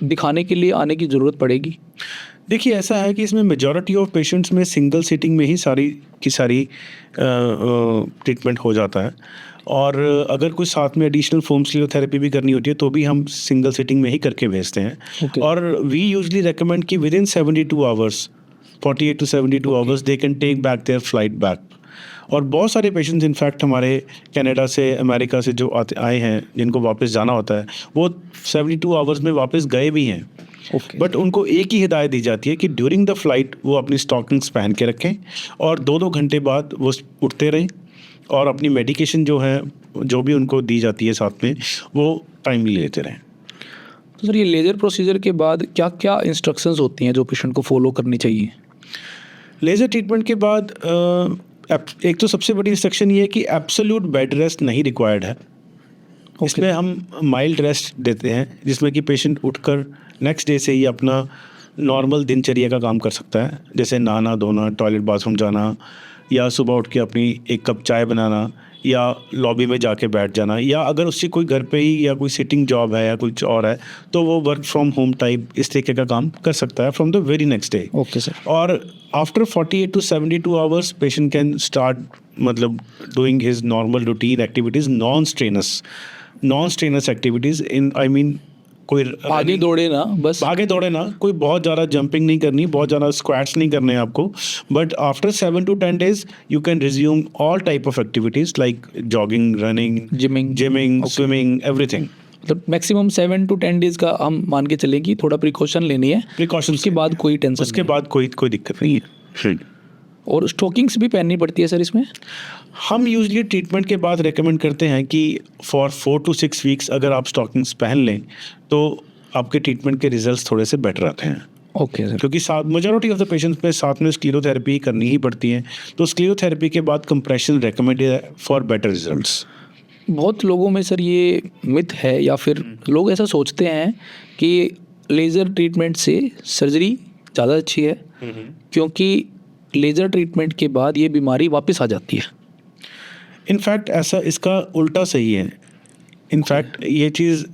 दिखाने के लिए आने की ज़रूरत पड़ेगी? देखिए, ऐसा है कि इसमें मेजॉरिटी ऑफ पेशेंट्स में सिंगल सिटिंग में ही सारी की सारी ट्रीटमेंट हो जाता है। और अगर कोई साथ में एडिशनल फोम थेरेपी भी करनी होती है तो भी हम सिंगल सिटिंग में ही करके भेजते हैं। Okay. और वी यूजली रेकमेंड कि within 72 hours, 48 to 72 hours they can take back their flight back. और बहुत सारे पेशेंट्स इनफैक्ट हमारे कनाडा से, अमेरिका से जो आए हैं, जिनको वापस जाना होता है, वो 72 आवर्स में वापस गए भी हैं। ओके। बट उनको एक ही हिदायत दी जाती है कि ड्यूरिंग द फ्लाइट वो अपनी स्टॉकिंग्स पहन के रखें, और 2-2 घंटे बाद वो उठते रहें, और अपनी मेडिकेशन जो है, जो भी उनको दी जाती है साथ में, वो टाइमली लेते रहें। तो सर ये लेज़र प्रोसीजर के बाद क्या क्या इंस्ट्रक्शंस होती हैं जो पेशेंट को फॉलो करनी चाहिए? लेज़र ट्रीटमेंट के बाद एक तो सबसे बड़ी इंस्ट्रक्शन ये है कि एब्सोल्यूट बेड रेस्ट नहीं रिक्वायर्ड है। इसमें हम माइल्ड रेस्ट देते हैं, जिसमें कि पेशेंट उठकर नेक्स्ट डे से ही अपना नॉर्मल दिनचर्या का काम कर सकता है, जैसे नहाना धोना, टॉयलेट बाथरूम जाना, या सुबह उठ के अपनी 1 कप चाय बनाना, या लॉबी में जाके बैठ जाना, या अगर उसकी कोई घर पे ही या कोई सिटिंग जॉब है या कुछ और है तो वो वर्क फ्रॉम होम टाइप इस तरीके का काम कर सकता है from the very next day. Okay sir. और after 48 to 72 hours patient can start मतलब doing his normal routine activities, non strenuous activities in, I mean कोई आगे दौड़े ना, बस आगे दौड़े ना, कोई बहुत ज़्यादा जंपिंग नहीं करनी, बहुत ज़्यादा स्क्वाट्स नहीं करने आपको। But after 7 to 10 days you can resume all type of activities like jogging, running, gymming, swimming, everything. मतलब मैक्सिमम 7 to 10 डेज़ का हम मान के चलें कि थोड़ा प्रिकॉशन लेनी है, प्रिकॉशंस उसके बाद कोई टेंशन उसके बाद कोई दिक्कत नहीं है। और स्टॉकिंग्स भी पहननी पड़ती है सर इसमें? हम यूजली ट्रीटमेंट के बाद रेकमेंड करते हैं कि फॉर 4 to 6 वीक्स अगर आप स्टॉकिंग्स पहन लें तो आपके ट्रीटमेंट के रिजल्ट्स थोड़े से बेटर आते हैं। Okay sir. क्योंकि साथ मेजॉरिटी ऑफ द पेशेंट्स पे साथ में स्क्लेरोथेरेपी करनी ही पड़ती है, तो स्क्लेरोथेरेपी के बाद कंप्रेशन रेकमेंडेड है फॉर बेटर रिजल्ट्स। बहुत लोगों में सर ये मिथ है या फिर लोग ऐसा सोचते हैं कि लेज़र ट्रीटमेंट से सर्जरी ज़्यादा अच्छी है, क्योंकि लेज़र ट्रीटमेंट के बाद ये बीमारी वापस आ जाती है। इनफैक्ट ऐसा इसका उल्टा सही है। इनफैक्ट ये चीज़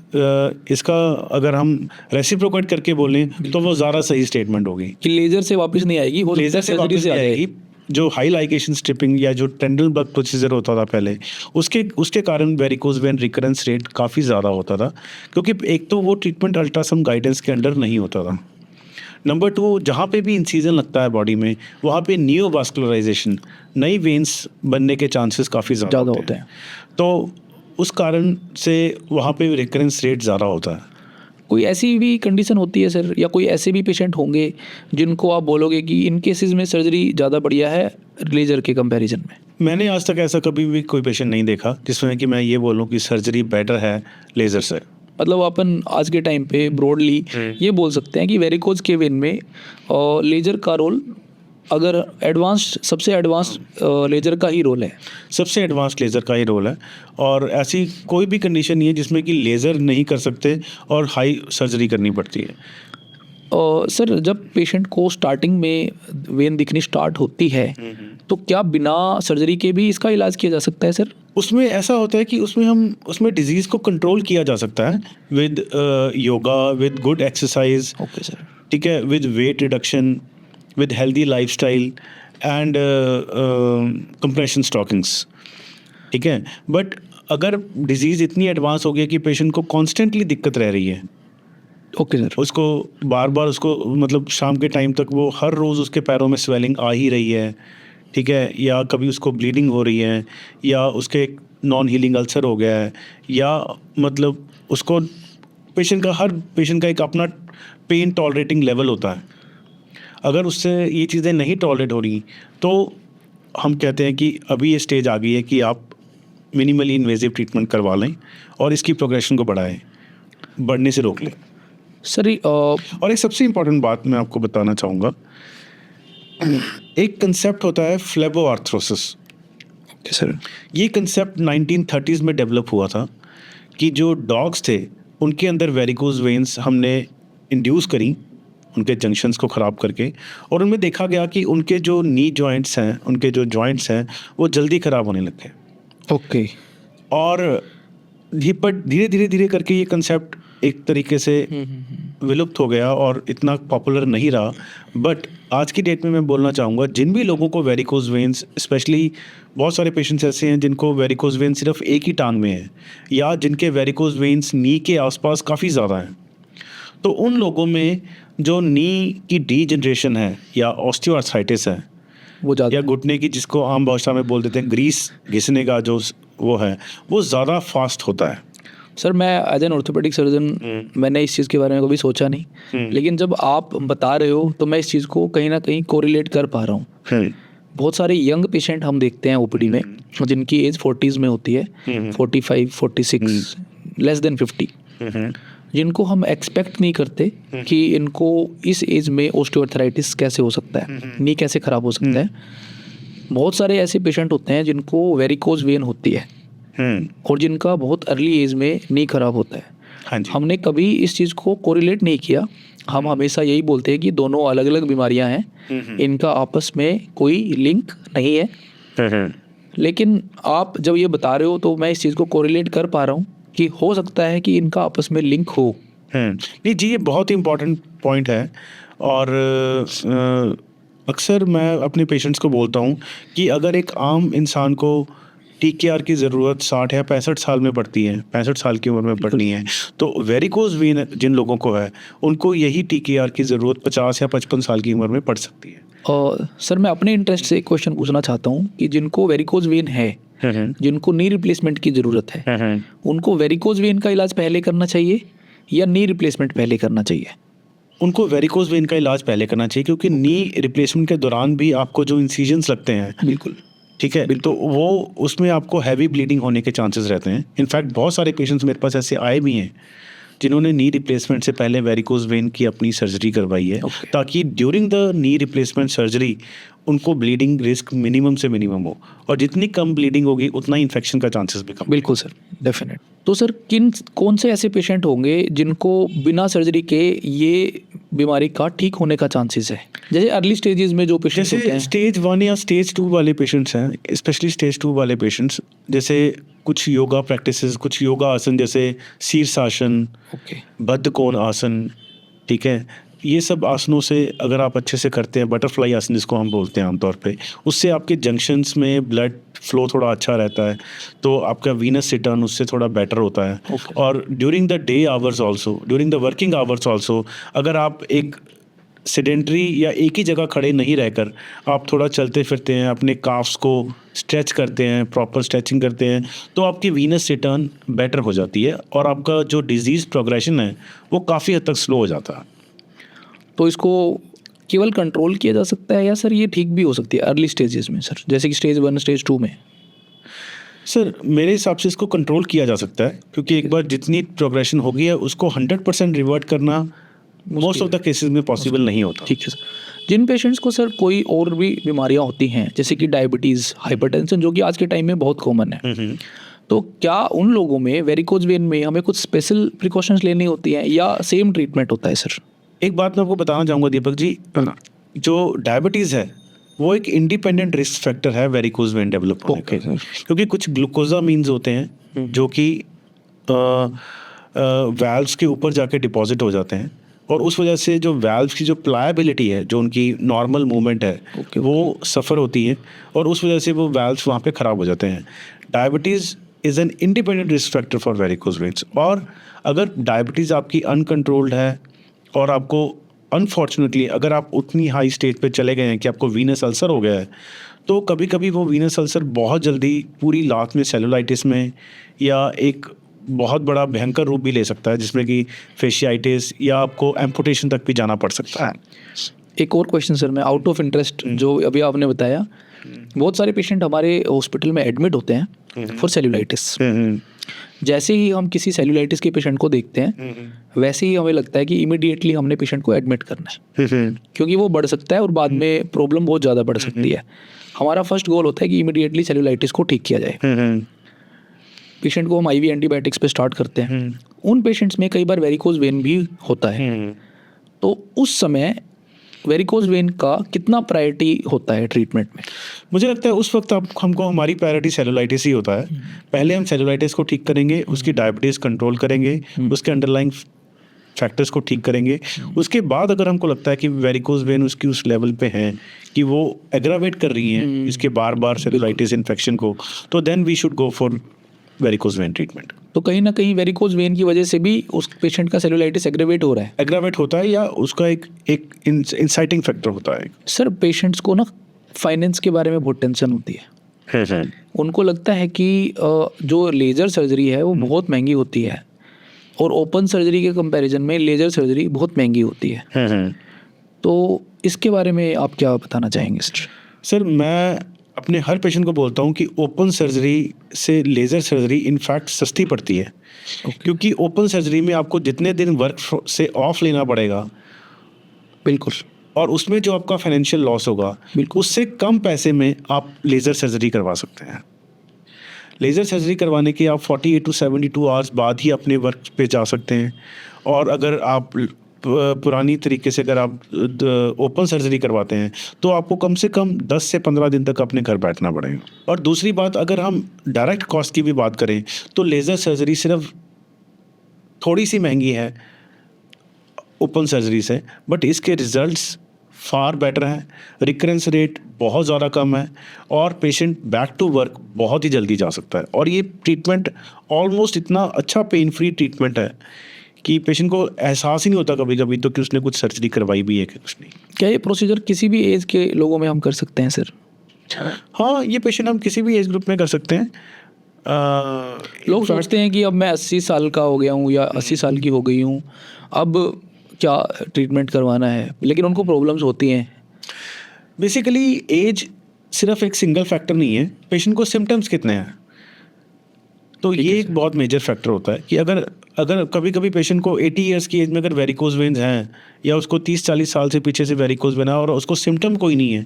इसका अगर हम रेसिप्रोकेट करके बोलें तो वो ज़्यादा सही स्टेटमेंट होगी। कि लेज़र से वापस नहीं आएगी, हो लेज़र से सर्जरी वापस से आ नहीं जाएगी। आएगी। जो हाई लाइगेशन स्ट्रिपिंग या जो टेंडल बग प्रोसीजर होता था पहले, उसके कारण वेरिकोज वेन रिकरेंस रेट काफ़ी ज़्यादा होता था, क्योंकि एक तो वो ट्रीटमेंट अल्ट्रासाउंड गाइडेंस के अंडर नहीं होता था। नंबर 2, जहाँ पे भी इंसीजन लगता है बॉडी में, वहाँ पे नियोवास्कुलराइजेशन, नई वेन्स बनने के चांसेस काफ़ी ज़्यादा होते हैं। तो उस कारण से वहाँ पे रिकरेंस रेट ज़्यादा होता है। कोई ऐसी भी कंडीशन होती है सर, या कोई ऐसे भी पेशेंट होंगे जिनको आप बोलोगे कि इन केसेस में सर्जरी ज़्यादा बढ़िया है लेज़र के कंपैरिजन में? मैंने आज तक ऐसा कभी भी कोई पेशेंट नहीं देखा जिसमें कि मैं ये बोलूँ कि सर्जरी बेटर है लेज़र से। मतलब अपन आज के टाइम पे ब्रॉडली ये बोल सकते हैं कि वेरिकोज के वेन में लेज़र का रोल, अगर सबसे एडवांस लेज़र का ही रोल है। सबसे एडवांस लेज़र का ही रोल है, और ऐसी कोई भी कंडीशन नहीं है जिसमें कि लेज़र नहीं कर सकते और हाई सर्जरी करनी पड़ती है। सर, जब पेशेंट को स्टार्टिंग में वेन दिखनी स्टार्ट होती है तो क्या बिना सर्जरी के भी इसका इलाज किया जा सकता है सर? उसमें ऐसा होता है कि उसमें डिजीज़ को कंट्रोल किया जा सकता है with yoga, with good exercise. Okay sir. ठीक है, with weight reduction, with healthy lifestyle and compression stockings. ठीक है, बट अगर डिजीज़ इतनी एडवांस हो गई कि पेशेंट को कॉन्स्टेंटली दिक्कत रह रही है, ओके सर। उसको बार बार उसको मतलब शाम के टाइम तक वो हर रोज़ उसके पैरों में स्वेलिंग आ ही रही है, ठीक है, या कभी उसको ब्लीडिंग हो रही है, या उसके नॉन हीलिंग अल्सर हो गया है, या मतलब उसको हर पेशेंट का एक अपना पेन टॉलरेटिंग लेवल होता है। अगर उससे ये चीज़ें नहीं टॉलरेट हो रही तो हम कहते हैं कि अभी ये स्टेज आ गई है कि आप मिनिमली इन्वेजिव ट्रीटमेंट करवा लें और इसकी प्रोग्रेशन को बढ़ने से रोक लें। सर और एक सबसे इम्पॉर्टेंट बात मैं आपको बताना चाहूँगा, एक कंसेप्ट होता है फ्लेबोआर्थ्रोसिस। Okay sir. ये कंसेप्ट 1930s में डेवलप हुआ था कि जो डॉग्स थे उनके अंदर वेरिकोज वेन्स हमने इंड्यूस करी उनके जंक्शंस को ख़राब करके, और उनमें देखा गया कि उनके जो नी जॉइंट्स हैं, उनके जो जॉइंट्स हैं वो जल्दी ख़राब होने लग गए। ओके। और धीरे धीरे करके ये कंसेप्ट एक तरीके से विलुप्त हो गया और इतना पॉपुलर नहीं रहा। बट आज की डेट में मैं बोलना चाहूँगा, जिन भी लोगों को वेरिकोज वेन्स, स्पेशली बहुत सारे पेशेंट्स ऐसे हैं जिनको वेरिकोज वेन्स सिर्फ एक ही टांग में है, या जिनके वेरिकोज वेन्स नी के आसपास काफ़ी ज़्यादा हैं, तो उन लोगों में जो नी की डीजनरेशन है या ऑस्टियोआर्थराइटिस है, वो ज़्यादा, या घुटने की, जिसको आम भाषा में बोल देते हैं ग्रीस घिसने का जो वो है, वो ज़्यादा फास्ट होता है। सर मैं एज एन ऑर्थोपेडिक सर्जन मैंने इस चीज़ के बारे में कभी सोचा नहीं, लेकिन जब आप बता रहे हो तो मैं इस चीज़ को कहीं ना कहीं कोरिलेट कर पा रहा हूँ। बहुत सारे यंग पेशेंट हम देखते हैं ओपीडी में जिनकी एज 40s में होती है, 45, 46, लेस देन 50, जिनको हम एक्सपेक्ट नहीं करते कि इनको इस एज में ऑस्टियोआर्थराइटिस कैसे हो सकता है, नी कैसे ख़राब हो सकता है। बहुत सारे ऐसे पेशेंट होते हैं जिनको वेरिकोज वेन होती है और जिनका बहुत अर्ली एज में नी खराब होता है। हाँ जी। हमने कभी इस चीज़ को कोरिलेट नहीं किया। हम हमेशा यही बोलते हैं कि दोनों अलग अलग बीमारियां हैं, इनका आपस में कोई लिंक नहीं है। लेकिन आप जब ये बता रहे हो तो मैं इस चीज़ को कोरिलेट कर पा रहा हूँ कि हो सकता है कि इनका आपस में लिंक हो। नहीं जी, ये बहुत ही इम्पोर्टेंट पॉइंट है। और अक्सर मैं अपने पेशेंट्स को बोलता हूँ कि अगर एक आम इंसान को TKR की ज़रूरत 60 या 65 साल में पड़ती है, 65 साल की उम्र में पड़नी है, तो वेरिकोज वेन जिन लोगों को है उनको यही TKR की ज़रूरत 50 या 55 साल की उम्र में पड़ सकती है। और सर मैं अपने इंटरेस्ट से एक क्वेश्चन पूछना चाहता हूँ कि जिनको वेरिकोज वेन है, जिनको नी रिप्लेसमेंट की ज़रूरत है, उनको वेरिकोज वेन का इलाज पहले करना चाहिए या नी रिप्लेसमेंट पहले करना चाहिए? उनको वेरिकोज वेन का इलाज पहले करना चाहिए, क्योंकि नी रिप्लेसमेंट के दौरान भी आपको जो इंसिजन्स लगते हैं, बिल्कुल ठीक है, तो वो उसमें आपको हैवी ब्लीडिंग होने के चांसेस रहते हैं। इनफैक्ट बहुत सारे पेशेंट्स मेरे पास ऐसे आए भी हैं जिन्होंने नी रिप्लेसमेंट से पहले वेरिकोज वेन की अपनी सर्जरी करवाई है, Okay. ताकि during the knee replacement surgery उनको ब्लीडिंग रिस्क मिनिमम से मिनिमम हो, और जितनी कम ब्लीडिंग होगी उतना इन्फेक्शन का चांसेस भी कम। बिल्कुल सर, डेफिनेट। तो सर कौन से ऐसे पेशेंट होंगे जिनको बिना सर्जरी के ये बीमारी का ठीक होने का चांसेस है? जैसे अर्ली स्टेजेस में जो पेशेंट्स होते जैसे हैं। स्टेज 1 या स्टेज 2 वाले पेशेंट्स हैं, स्पेशली स्टेज 2 वाले पेशेंट्स, जैसे कुछ योगा प्रैक्टिसेस, कुछ योगा आसन जैसे शीर्षासन, ओके। बद्ध कोण आसन, ठीक है, ये सब आसनों से अगर आप अच्छे से करते हैं, बटरफ्लाई आसन जिसको हम बोलते हैं आमतौर पे, उससे आपके जंक्शंस में ब्लड फ्लो थोड़ा अच्छा रहता है, तो आपका वीनस रिटर्न उससे थोड़ा बेटर होता है। Okay. और during the day hours also, during the working hours also, अगर आप एक सेडेंट्री या एक ही जगह खड़े नहीं रहकर आप थोड़ा चलते फिरते हैं, अपने काफ्स को स्ट्रेच करते हैं, प्रॉपर स्ट्रेचिंग करते हैं, तो आपकी वीनस रिटर्न बेटर हो जाती है और आपका जो डिजीज़ प्रोग्रेशन है वो काफ़ी हद तक स्लो हो जाता है। तो इसको केवल कंट्रोल किया जा सकता है या सर ये ठीक भी हो सकती है अर्ली स्टेजेस में सर, जैसे कि स्टेज 1 स्टेज 2 में? सर मेरे हिसाब से इसको कंट्रोल किया जा सकता है, क्योंकि एक बार जितनी प्रोग्रेशन हो गई है उसको 100% रिवर्ट करना मोस्ट ऑफ द केसेस में पॉसिबल नहीं होता। ठीक है सर। जिन पेशेंट्स को सर कोई और भी बीमारियां होती हैं, जैसे कि डायबिटीज़, हाइपरटेंशन, जो कि आज के टाइम में बहुत कॉमन है, तो क्या उन लोगों में वेरिकोज वेन में हमें कुछ स्पेशल प्रिकॉशंस लेनी होती हैं या सेम ट्रीटमेंट होता है सर? एक बात मैं आपको बताना चाहूँगा दीपक जी, जो डायबिटीज़ है वो एक इंडिपेंडेंट रिस्क फैक्टर है वेरिकोज वेन डेवलप होने का, क्योंकि कुछ ग्लूकोजामीन्स होते हैं जो कि वाल्व्स के ऊपर जाके डिपॉजिट हो जाते हैं, और उस वजह से जो वाल्व्स की जो प्लायबिलिटी है, जो उनकी नॉर्मल मूवमेंट है, वो सफ़र होती है, और उस वजह से वो वाल्व्स वहाँ पे ख़राब हो जाते हैं। Diabetes is an independent risk factor for varicose veins, और अगर डायबिटीज़ आपकी अनकंट्रोल्ड है और आपको अनफॉर्चुनेटली अगर आप उतनी हाई स्टेज पे चले गए हैं कि आपको वीनस अल्सर हो गया है, तो कभी कभी वो वीनस अल्सर बहुत जल्दी पूरी लात में सेलुलाइटिस में या एक बहुत बड़ा भयंकर रूप भी ले सकता है, जिसमें कि फेशियाइटिस या आपको एम्पुटेशन तक भी जाना पड़ सकता है। एक और क्वेश्चन सर, मैं आउट ऑफ इंटरेस्ट, जो अभी आपने बताया, बहुत सारे पेशेंट हमारे हॉस्पिटल में एडमिट होते हैं फॉर सेलुलाइटिस। जैसे ही हम किसी सेलुलाइटिस के पेशेंट को देखते हैं, वैसे ही हमें लगता है कि इमीडिएटली हमने पेशेंट को एडमिट करना है, क्योंकि वो बढ़ सकता है और बाद में प्रॉब्लम बहुत ज़्यादा बढ़ सकती है। हमारा फर्स्ट गोल होता है कि इमीडिएटली सेलुलाइटिस को ठीक किया जाए। पेशेंट को हम IV एंटीबायोटिक्स पे स्टार्ट करते हैं। उन पेशेंट्स में कई बार वेरिकोज वेन भी होता है, तो उस समय वेरिकोज वेन का कितना प्रायोरिटी होता है ट्रीटमेंट में? मुझे लगता है उस वक्त हमको हमारी प्रायोरिटी सेलुलाइटिस ही होता है। पहले हम सेलुलाइटिस को ठीक करेंगे, उसकी डायबिटीज़ कंट्रोल करेंगे, उसके अंडरलाइंग फैक्टर्स को ठीक करेंगे। उसके बाद अगर हमको लगता है कि वेरिकोज वेन उसकी उस लेवल पे है कि वो एग्रावेट कर रही हैं इसके बार बार सेलुलाइटिस इन्फेक्शन को, तो then we should go for varicose vein treatment. तो कहीं ना कहीं वेरिकोज वेन की वजह से भी उस पेशेंट का सेलुलाइटिस एग्रेवेट हो रहा है। एग्रावेट होता है या उसका एक इंसाइटिंग फैक्टर होता है। सर पेशेंट्स को ना फाइनेंस के बारे में बहुत टेंशन होती है। उनको लगता है कि जो लेज़र सर्जरी है वो बहुत महंगी होती है, और ओपन सर्जरी के कंपैरिजन में लेज़र सर्जरी बहुत महंगी होती है। तो इसके बारे में आप क्या बताना चाहेंगे सर? सर मैं अपने हर पेशेंट को बोलता हूँ कि ओपन सर्जरी से लेज़र सर्जरी इनफैक्ट सस्ती पड़ती है, क्योंकि ओपन सर्जरी में आपको जितने दिन वर्क से ऑफ लेना पड़ेगा, बिल्कुल, और उसमें जो आपका फाइनेंशियल लॉस होगा, उससे कम पैसे में आप लेज़र सर्जरी करवा सकते हैं। लेज़र सर्जरी करवाने के आप 48 to 72 आवर्स बाद ही अपने वर्क पे जा सकते हैं, और अगर आप पुरानी तरीके से अगर आप ओपन सर्जरी करवाते हैं तो आपको कम से कम 10 से 15 दिन तक अपने घर बैठना पड़ेगा। और दूसरी बात, अगर हम डायरेक्ट कॉस्ट की भी बात करें तो लेज़र सर्जरी सिर्फ थोड़ी सी महंगी है ओपन सर्जरी से, बट इसके रिजल्ट्स फार बेटर हैं, रिकरेंस रेट बहुत ज़्यादा कम है, और पेशेंट बैक टू वर्क बहुत ही जल्दी जा सकता है। और ये ट्रीटमेंट ऑलमोस्ट इतना अच्छा पेन फ्री ट्रीटमेंट है कि पेशेंट को एहसास ही नहीं होता कभी कभी तो कि उसने कुछ सर्जरी करवाई भी है कि कुछ नहीं। क्या ये प्रोसीजर किसी भी एज के लोगों में हम कर सकते हैं सर? हाँ, ये पेशेंट हम किसी भी एज ग्रुप में कर सकते हैं। लोग सोचते हैं कि अब मैं 80 साल का हो गया हूँ या 80 साल की हो गई हूँ, अब क्या ट्रीटमेंट करवाना है, लेकिन उनको प्रॉब्लम्स होती हैं। बेसिकली एज सिर्फ एक सिंगल फैक्टर नहीं है, पेशेंट को सिम्टम्स कितने हैं, तो ये एक बहुत मेजर फैक्टर होता है कि अगर अगर कभी कभी पेशेंट को 80 इयर्स की एज में अगर वेरिकोज वेन्स हैं या उसको 30-40 साल से पीछे से वेरिकोज वेन है और उसको सिम्टम कोई नहीं है,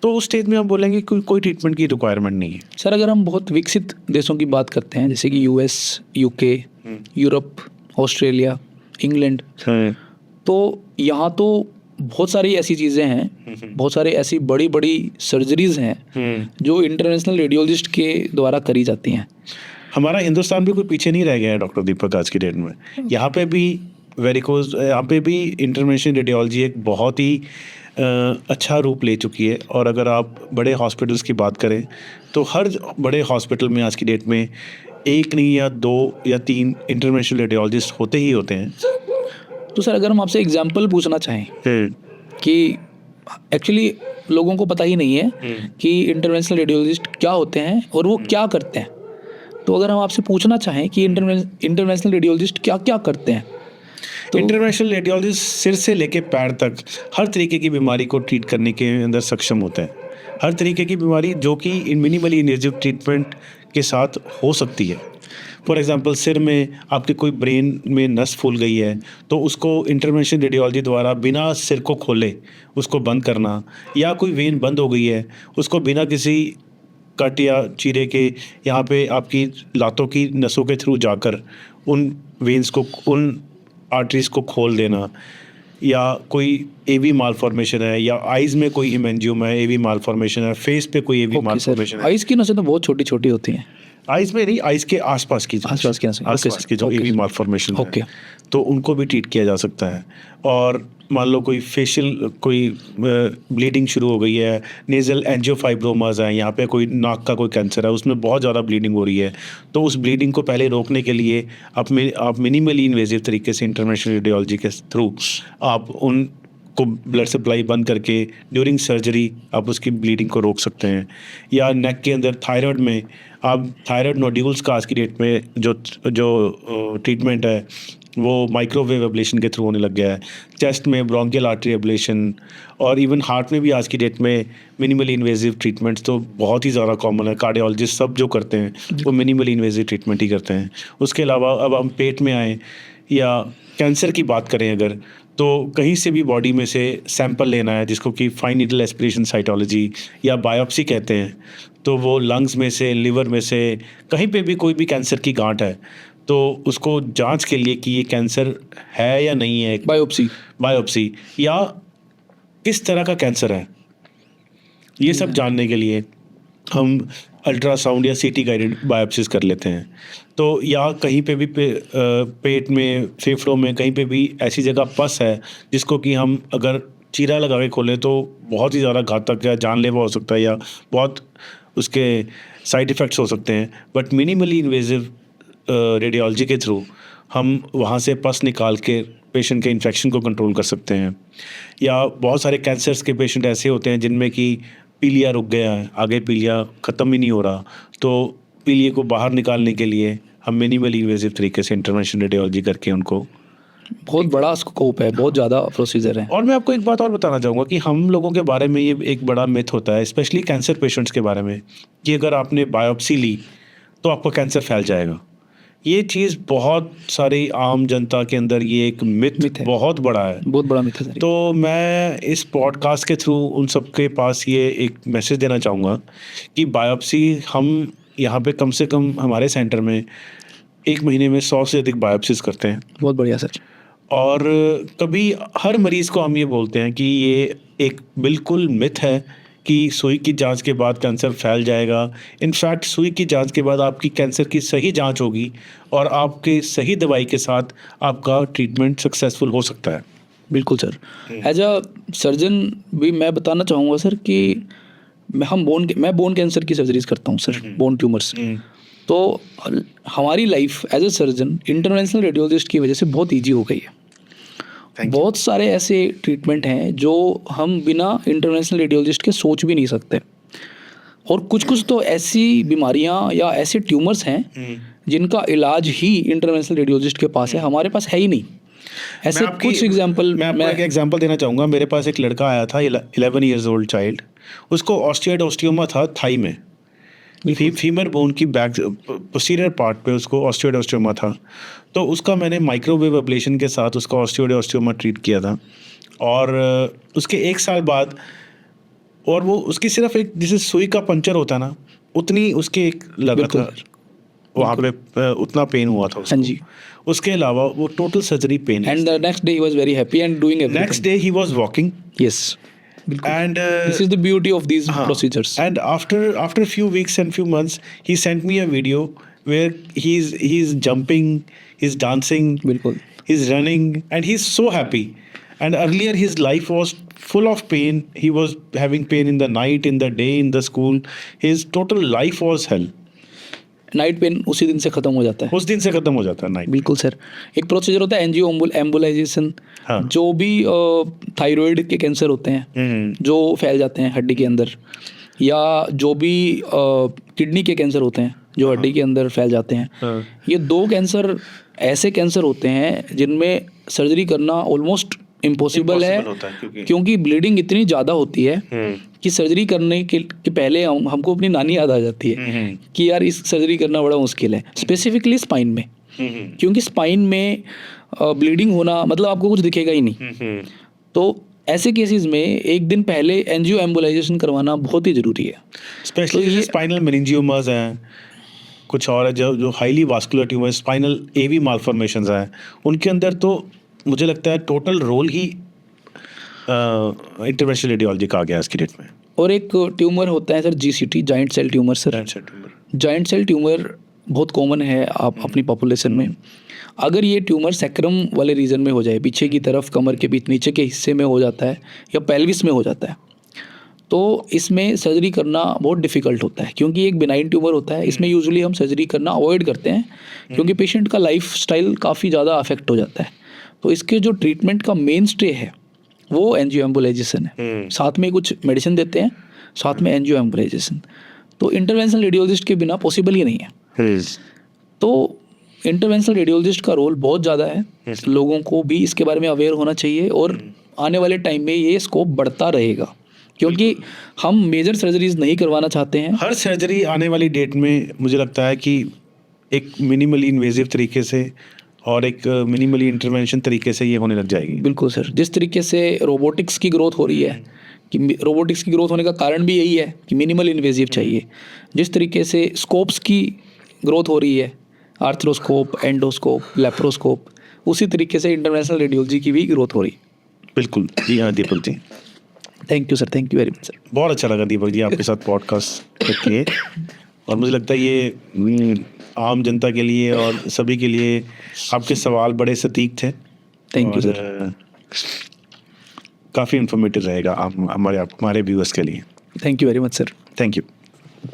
तो उस स्टेज में हम बोलेंगे कि कोई ट्रीटमेंट की रिक्वायरमेंट नहीं है। सर अगर हम बहुत विकसित देशों की बात करते हैं जैसे कि US, UK, Europe, Australia, England, तो यहाँ तो बहुत सारी ऐसी चीज़ें हैं, बहुत सारी ऐसी बड़ी बड़ी सर्जरीज हैं जो इंटरनेशनल रेडियोलॉजिस्ट के द्वारा करी जाती हैं। हमारा हिंदुस्तान भी कोई पीछे नहीं रह गया है डॉक्टर दीपक आज की डेट में। यहाँ पे भी वेरिकोज, यहाँ पे भी इंटरवेंशनल रेडियोलॉजी एक बहुत ही अच्छा रूप ले चुकी है। और अगर आप बड़े हॉस्पिटल्स की बात करें तो हर बड़े हॉस्पिटल में आज की डेट में एक नहीं या 2 या 3 इंटरवेंशनल रेडियोलॉजिस्ट होते ही होते हैं। तो सर अगर हम आपसे एग्जाम्पल पूछना चाहें कि एक्चुअली लोगों को पता ही नहीं है कि इंटरवेंशनल रेडियोलॉजिस्ट क्या होते हैं और वो क्या करते हैं, तो अगर हम आपसे पूछना चाहें कि इंटरवेंशनल रेडियोलॉजिस्ट क्या क्या करते हैं तो इंटरवेंशनल रेडियोलॉजिस्ट सिर से लेके पैर तक हर तरीके की बीमारी को ट्रीट करने के अंदर सक्षम होते हैं। हर तरीके की बीमारी जो कि मिनिमली इन्वेजिव ट्रीटमेंट के साथ हो सकती है। फॉर एग्जांपल सिर में आपके कोई ब्रेन में नस फूल गई है तो उसको इंटरवेंशनल रेडियोलॉजी द्वारा बिना सिर को खोले उसको बंद करना, या कोई वेन बंद हो गई है उसको बिना किसी कट या चीरे के यहाँ पे आपकी लातों की नसों के थ्रू जाकर उन वेन्स को, उन आर्टरीज को खोल देना, या कोई एवी मालफॉर्मेशन है या आइज़ में कोई हेमेंजियोमा है, एवी मालफॉर्मेशन है, फेस पे कोई एवी मालफॉर्मेशन है। आइज़ की नसें तो बहुत छोटी छोटी होती हैं। आइज़ में नहीं, आइज़ के आसपास की आसपास की जो एवी मालफॉर्मेशन है तो उनको भी ट्रीट किया जा सकता है। और मान लो कोई फेशियल कोई ब्लीडिंग शुरू हो गई है, नेज़ल एंजियोफाइब्रोमास है, यहाँ पे कोई नाक का कोई कैंसर है उसमें बहुत ज़्यादा ब्लीडिंग हो रही है, तो उस ब्लीडिंग को पहले रोकने के लिए आप मिनिमली इन्वेजिव तरीके से इंटरवेंशनल रेडियोलॉजी के थ्रू आप उन को ब्लड सप्लाई बंद करके ड्यूरिंग सर्जरी आप उसकी ब्लीडिंग को रोक सकते हैं। या नेक के अंदर थायराइड में आप थायराइड नोड्यूल्स का आज की डेट में जो ट्रीटमेंट है वो माइक्रोवेव एब्लेशन के थ्रू होने लग गया है। चेस्ट में ब्रोंकियल आर्टरी एब्लेशन, और इवन हार्ट में भी आज की डेट में मिनिमली इन्वेजिव ट्रीटमेंट्स तो बहुत ही ज़्यादा कॉमन है। कार्डियोलॉजिस्ट सब जो करते हैं वो मिनिमली इन्वेजिव ट्रीटमेंट ही करते हैं। उसके अलावा अब हम पेट में आएँ या कैंसर की बात करें अगर, तो कहीं से भी बॉडी में से सैंपल लेना है जिसको कि फाइन नीडल एस्पिरेशन साइटोलॉजी या बायोप्सी कहते हैं, तो वो लंग्स में से, लिवर में से, कहीं पे भी कोई भी कैंसर की गांठ है तो उसको जांच के लिए कि ये कैंसर है या नहीं है, बायोप्सी या किस तरह का कैंसर है, ये सब जानने के लिए हम अल्ट्रासाउंड या सीटी गाइडेड बायोप्सीज कर लेते हैं। तो या कहीं पे भी पेट में, फेफड़ों में कहीं पे भी ऐसी जगह पस है जिसको कि हम अगर चीरा लगा के खोलें तो बहुत ही ज़्यादा घातक या जानलेवा हो सकता है या बहुत उसके साइड इफ़ेक्ट्स हो सकते हैं। बट मिनिमली इन्वेजिव रेडियोलॉजी के थ्रू हम वहाँ से पस निकाल के पेशेंट के इन्फेक्शन को कंट्रोल कर सकते हैं। या बहुत सारे कैंसर्स के पेशेंट ऐसे होते हैं जिनमें कि पीलिया रुक गया है, आगे पीलिया ख़त्म ही नहीं हो रहा, तो पीलिया को बाहर निकालने के लिए हम मिनिमली इन्वेजिव तरीके से इंटरवेंशनल रेडियोलॉजी करके उनको, बहुत बड़ा स्कोप है, बहुत ज़्यादा प्रोसीजर है। और मैं आपको एक बात और बताना चाहूँगा कि हम लोगों के बारे में ये एक बड़ा मिथ होता है, स्पेशली कैंसर पेशेंट्स के बारे में, कि अगर आपने बायोप्सी ली तो आपको कैंसर फैल जाएगा। ये चीज़ बहुत सारी आम जनता के अंदर ये एक मिथ है, बहुत बड़ा है, बहुत बड़ा मिथ है। तो मैं इस पॉडकास्ट के थ्रू उन सबके पास ये एक मैसेज देना चाहूँगा कि बायोप्सी हम यहाँ पे कम से कम हमारे सेंटर में एक महीने में 100 से अधिक बायोप्सीज करते हैं। बहुत बढ़िया सर। और कभी हर मरीज़ को हम ये बोलते हैं कि ये एक बिल्कुल मिथ है कि सुई की जांच के बाद कैंसर फैल जाएगा। इनफैक्ट सुई की जांच के बाद आपकी कैंसर की सही जांच होगी और आपके सही दवाई के साथ आपका ट्रीटमेंट सक्सेसफुल हो सकता है। बिल्कुल सर। एज अ सर्जन भी मैं बताना चाहूँगा सर कि मैं बोन कैंसर की सर्जरीज करता हूँ सर, बोन ट्यूमर्स। तो हमारी life as a surgeon interventional radiologist की वजह से बहुत ईजी हो गई है। बहुत सारे ऐसे ट्रीटमेंट हैं जो हम बिना इंटरवेंशनल रेडियोलॉजिस्ट के सोच भी नहीं सकते, और कुछ तो ऐसी बीमारियां या ऐसे ट्यूमर्स हैं जिनका इलाज ही इंटरवेंशनल रेडियोलॉजिस्ट के पास है, हमारे पास है ही नहीं। ऐसे कुछ एग्जांपल मैं एक एग्जांपल देना चाहूँगा। मेरे पास एक लड़का आया था, 11 ईयर्स ओल्ड चाइल्ड, उसको ऑस्टियोइड ऑस्टियोमा था थाई में, फीमर बोन की बैक पोस्टीरियर पार्ट पे उसको ऑस्टियोइड ऑस्टियोमा था, तो उसका मैंने माइक्रोवेव एब्लेशन के साथ उसका ऑस्टियोइड ऑस्टियोमा ट्रीट किया था। और उसके 1 साल बाद, और वो उसकी सिर्फ एक जैसे सुई का पंचर होता है ना, उतनी उसके एक लगा बिल्कुल था वहाँ पे, उतना पेन हुआ था उसको। हाँ जी। उसके अलावा वो total surgery pain. And the next day ही was very happy and doing everything. Next day ही वाज वॉकिंग यस, बिल्कुल। and this is the beauty of these procedures. and after few weeks and few months he sent me a video where he's jumping, he's dancing, बिल्कुल। he's running, and he's so happy. And earlier his life was full of pain. He was having pain in the night, in the day, in the school. His total life was hell. Night pain उसी दिन से खत्म हो जाता है। उस दिन से खत्म हो जाता है नाइट। बिल्कुल सर। एक प्रोसीजर होता है एंजियो एम्बुलाइजेशन, हाँ। जो भी थायराइड के कैंसर होते हैं जो फैल जाते हैं हड्डी के अंदर, या जो भी किडनी के कैंसर होते हैं जो हड्डी के अंदर फैल जाते हैं, हाँ। ये 2 कैंसर ऐसे कैंसर होते हैं जिनमें सर्जरी करना ऑलमोस्ट इम्पॉसिबल है, होता है क्योंकि ब्लीडिंग इतनी ज़्यादा होती है कि सर्जरी करने के पहले हमको अपनी नानी याद आ जाती है कि यार इस सर्जरी करना बड़ा मुश्किल है, स्पेसिफिकली स्पाइन में। क्योंकि स्पाइन में ब्लीडिंग होना मतलब आपको कुछ दिखेगा ही नहीं। तो ऐसे केसेस में एक दिन पहले एंजियो एम्बुलाइजेशन करवाना बहुत ही ज़रूरी है। स्पेशली जैसे स्पाइनल मेनिंजियोमास हैं, कुछ और है जो हाईली वास्कुलर ट्यूमर, स्पाइनल एवी मालफॉर्मेशंस हैं, उनके अंदर तो मुझे लगता है टोटल रोल ही इंटरवेंशनल रेडियोलॉजी का आ गया आज की डेट में। और एक ट्यूमर होता है sir GCT, giant cell tumour sir. Giant cell tumour बहुत कॉमन है आप अपनी पॉपुलेशन में। अगर ये ट्यूमर सैक्रम वाले रीजन में हो जाए, पीछे की तरफ कमर के बीच नीचे के हिस्से में हो जाता है या पेल्विस में हो जाता है, तो इसमें सर्जरी करना बहुत डिफ़िकल्ट होता है, क्योंकि एक बिनाइन ट्यूमर होता है। इसमें यूजुअली हम सर्जरी करना अवॉइड करते हैं क्योंकि पेशेंट का लाइफ स्टाइल काफ़ी ज़्यादा अफेक्ट हो जाता है। तो इसके जो ट्रीटमेंट का मेन स्टे है वो एंजियो एम्बुलाइजेशन है। साथ में कुछ मेडिसिन देते हैं, साथ में एंजियो एम्बुलाइजेशन। तो इंटरवेंशनल रेडियोलॉजिस्ट के बिना पॉसिबल ही नहीं है। तो इंटरवेंशनल रेडियोलॉजिस्ट का रोल बहुत ज़्यादा है। लोगों को भी इसके बारे में अवेयर होना चाहिए, और आने वाले टाइम में ये स्कोप बढ़ता रहेगा, क्योंकि हम मेजर सर्जरीज नहीं करवाना चाहते हैं। हर सर्जरी आने वाली डेट में मुझे लगता है कि एक मिनिमली इन्वेजिव तरीके से और एक मिनिमली इंटरवेंशन तरीके से ये होने लग जाएगी। बिल्कुल सर। जिस तरीके से रोबोटिक्स की ग्रोथ हो रही है, कि रोबोटिक्स की ग्रोथ होने का कारण भी यही है कि मिनिमल इन्वेजिव चाहिए। जिस तरीके से स्कोप्स की ग्रोथ हो रही है, आर्थ्रोस्कोप, एंडोस्कोप, लेप्रोस्कोप, उसी तरीके से इंटरवेंशनल रेडियोलॉजी की भी ग्रोथ हो रही है। बिल्कुल जी हाँ Deepak ji, thank you sir, thank you very much sir. बहुत अच्छा लगा दीपक जी आपके साथ पॉडकास्ट करके, और मुझे लगता है ये आम जनता के लिए और सभी के लिए आपके सवाल बड़े सटीक थे। Thank you sir. काफ़ी इन्फॉर्मेटिव रहेगा हमारे व्यूअर्स के लिए। Thank you very much sir. Thank you.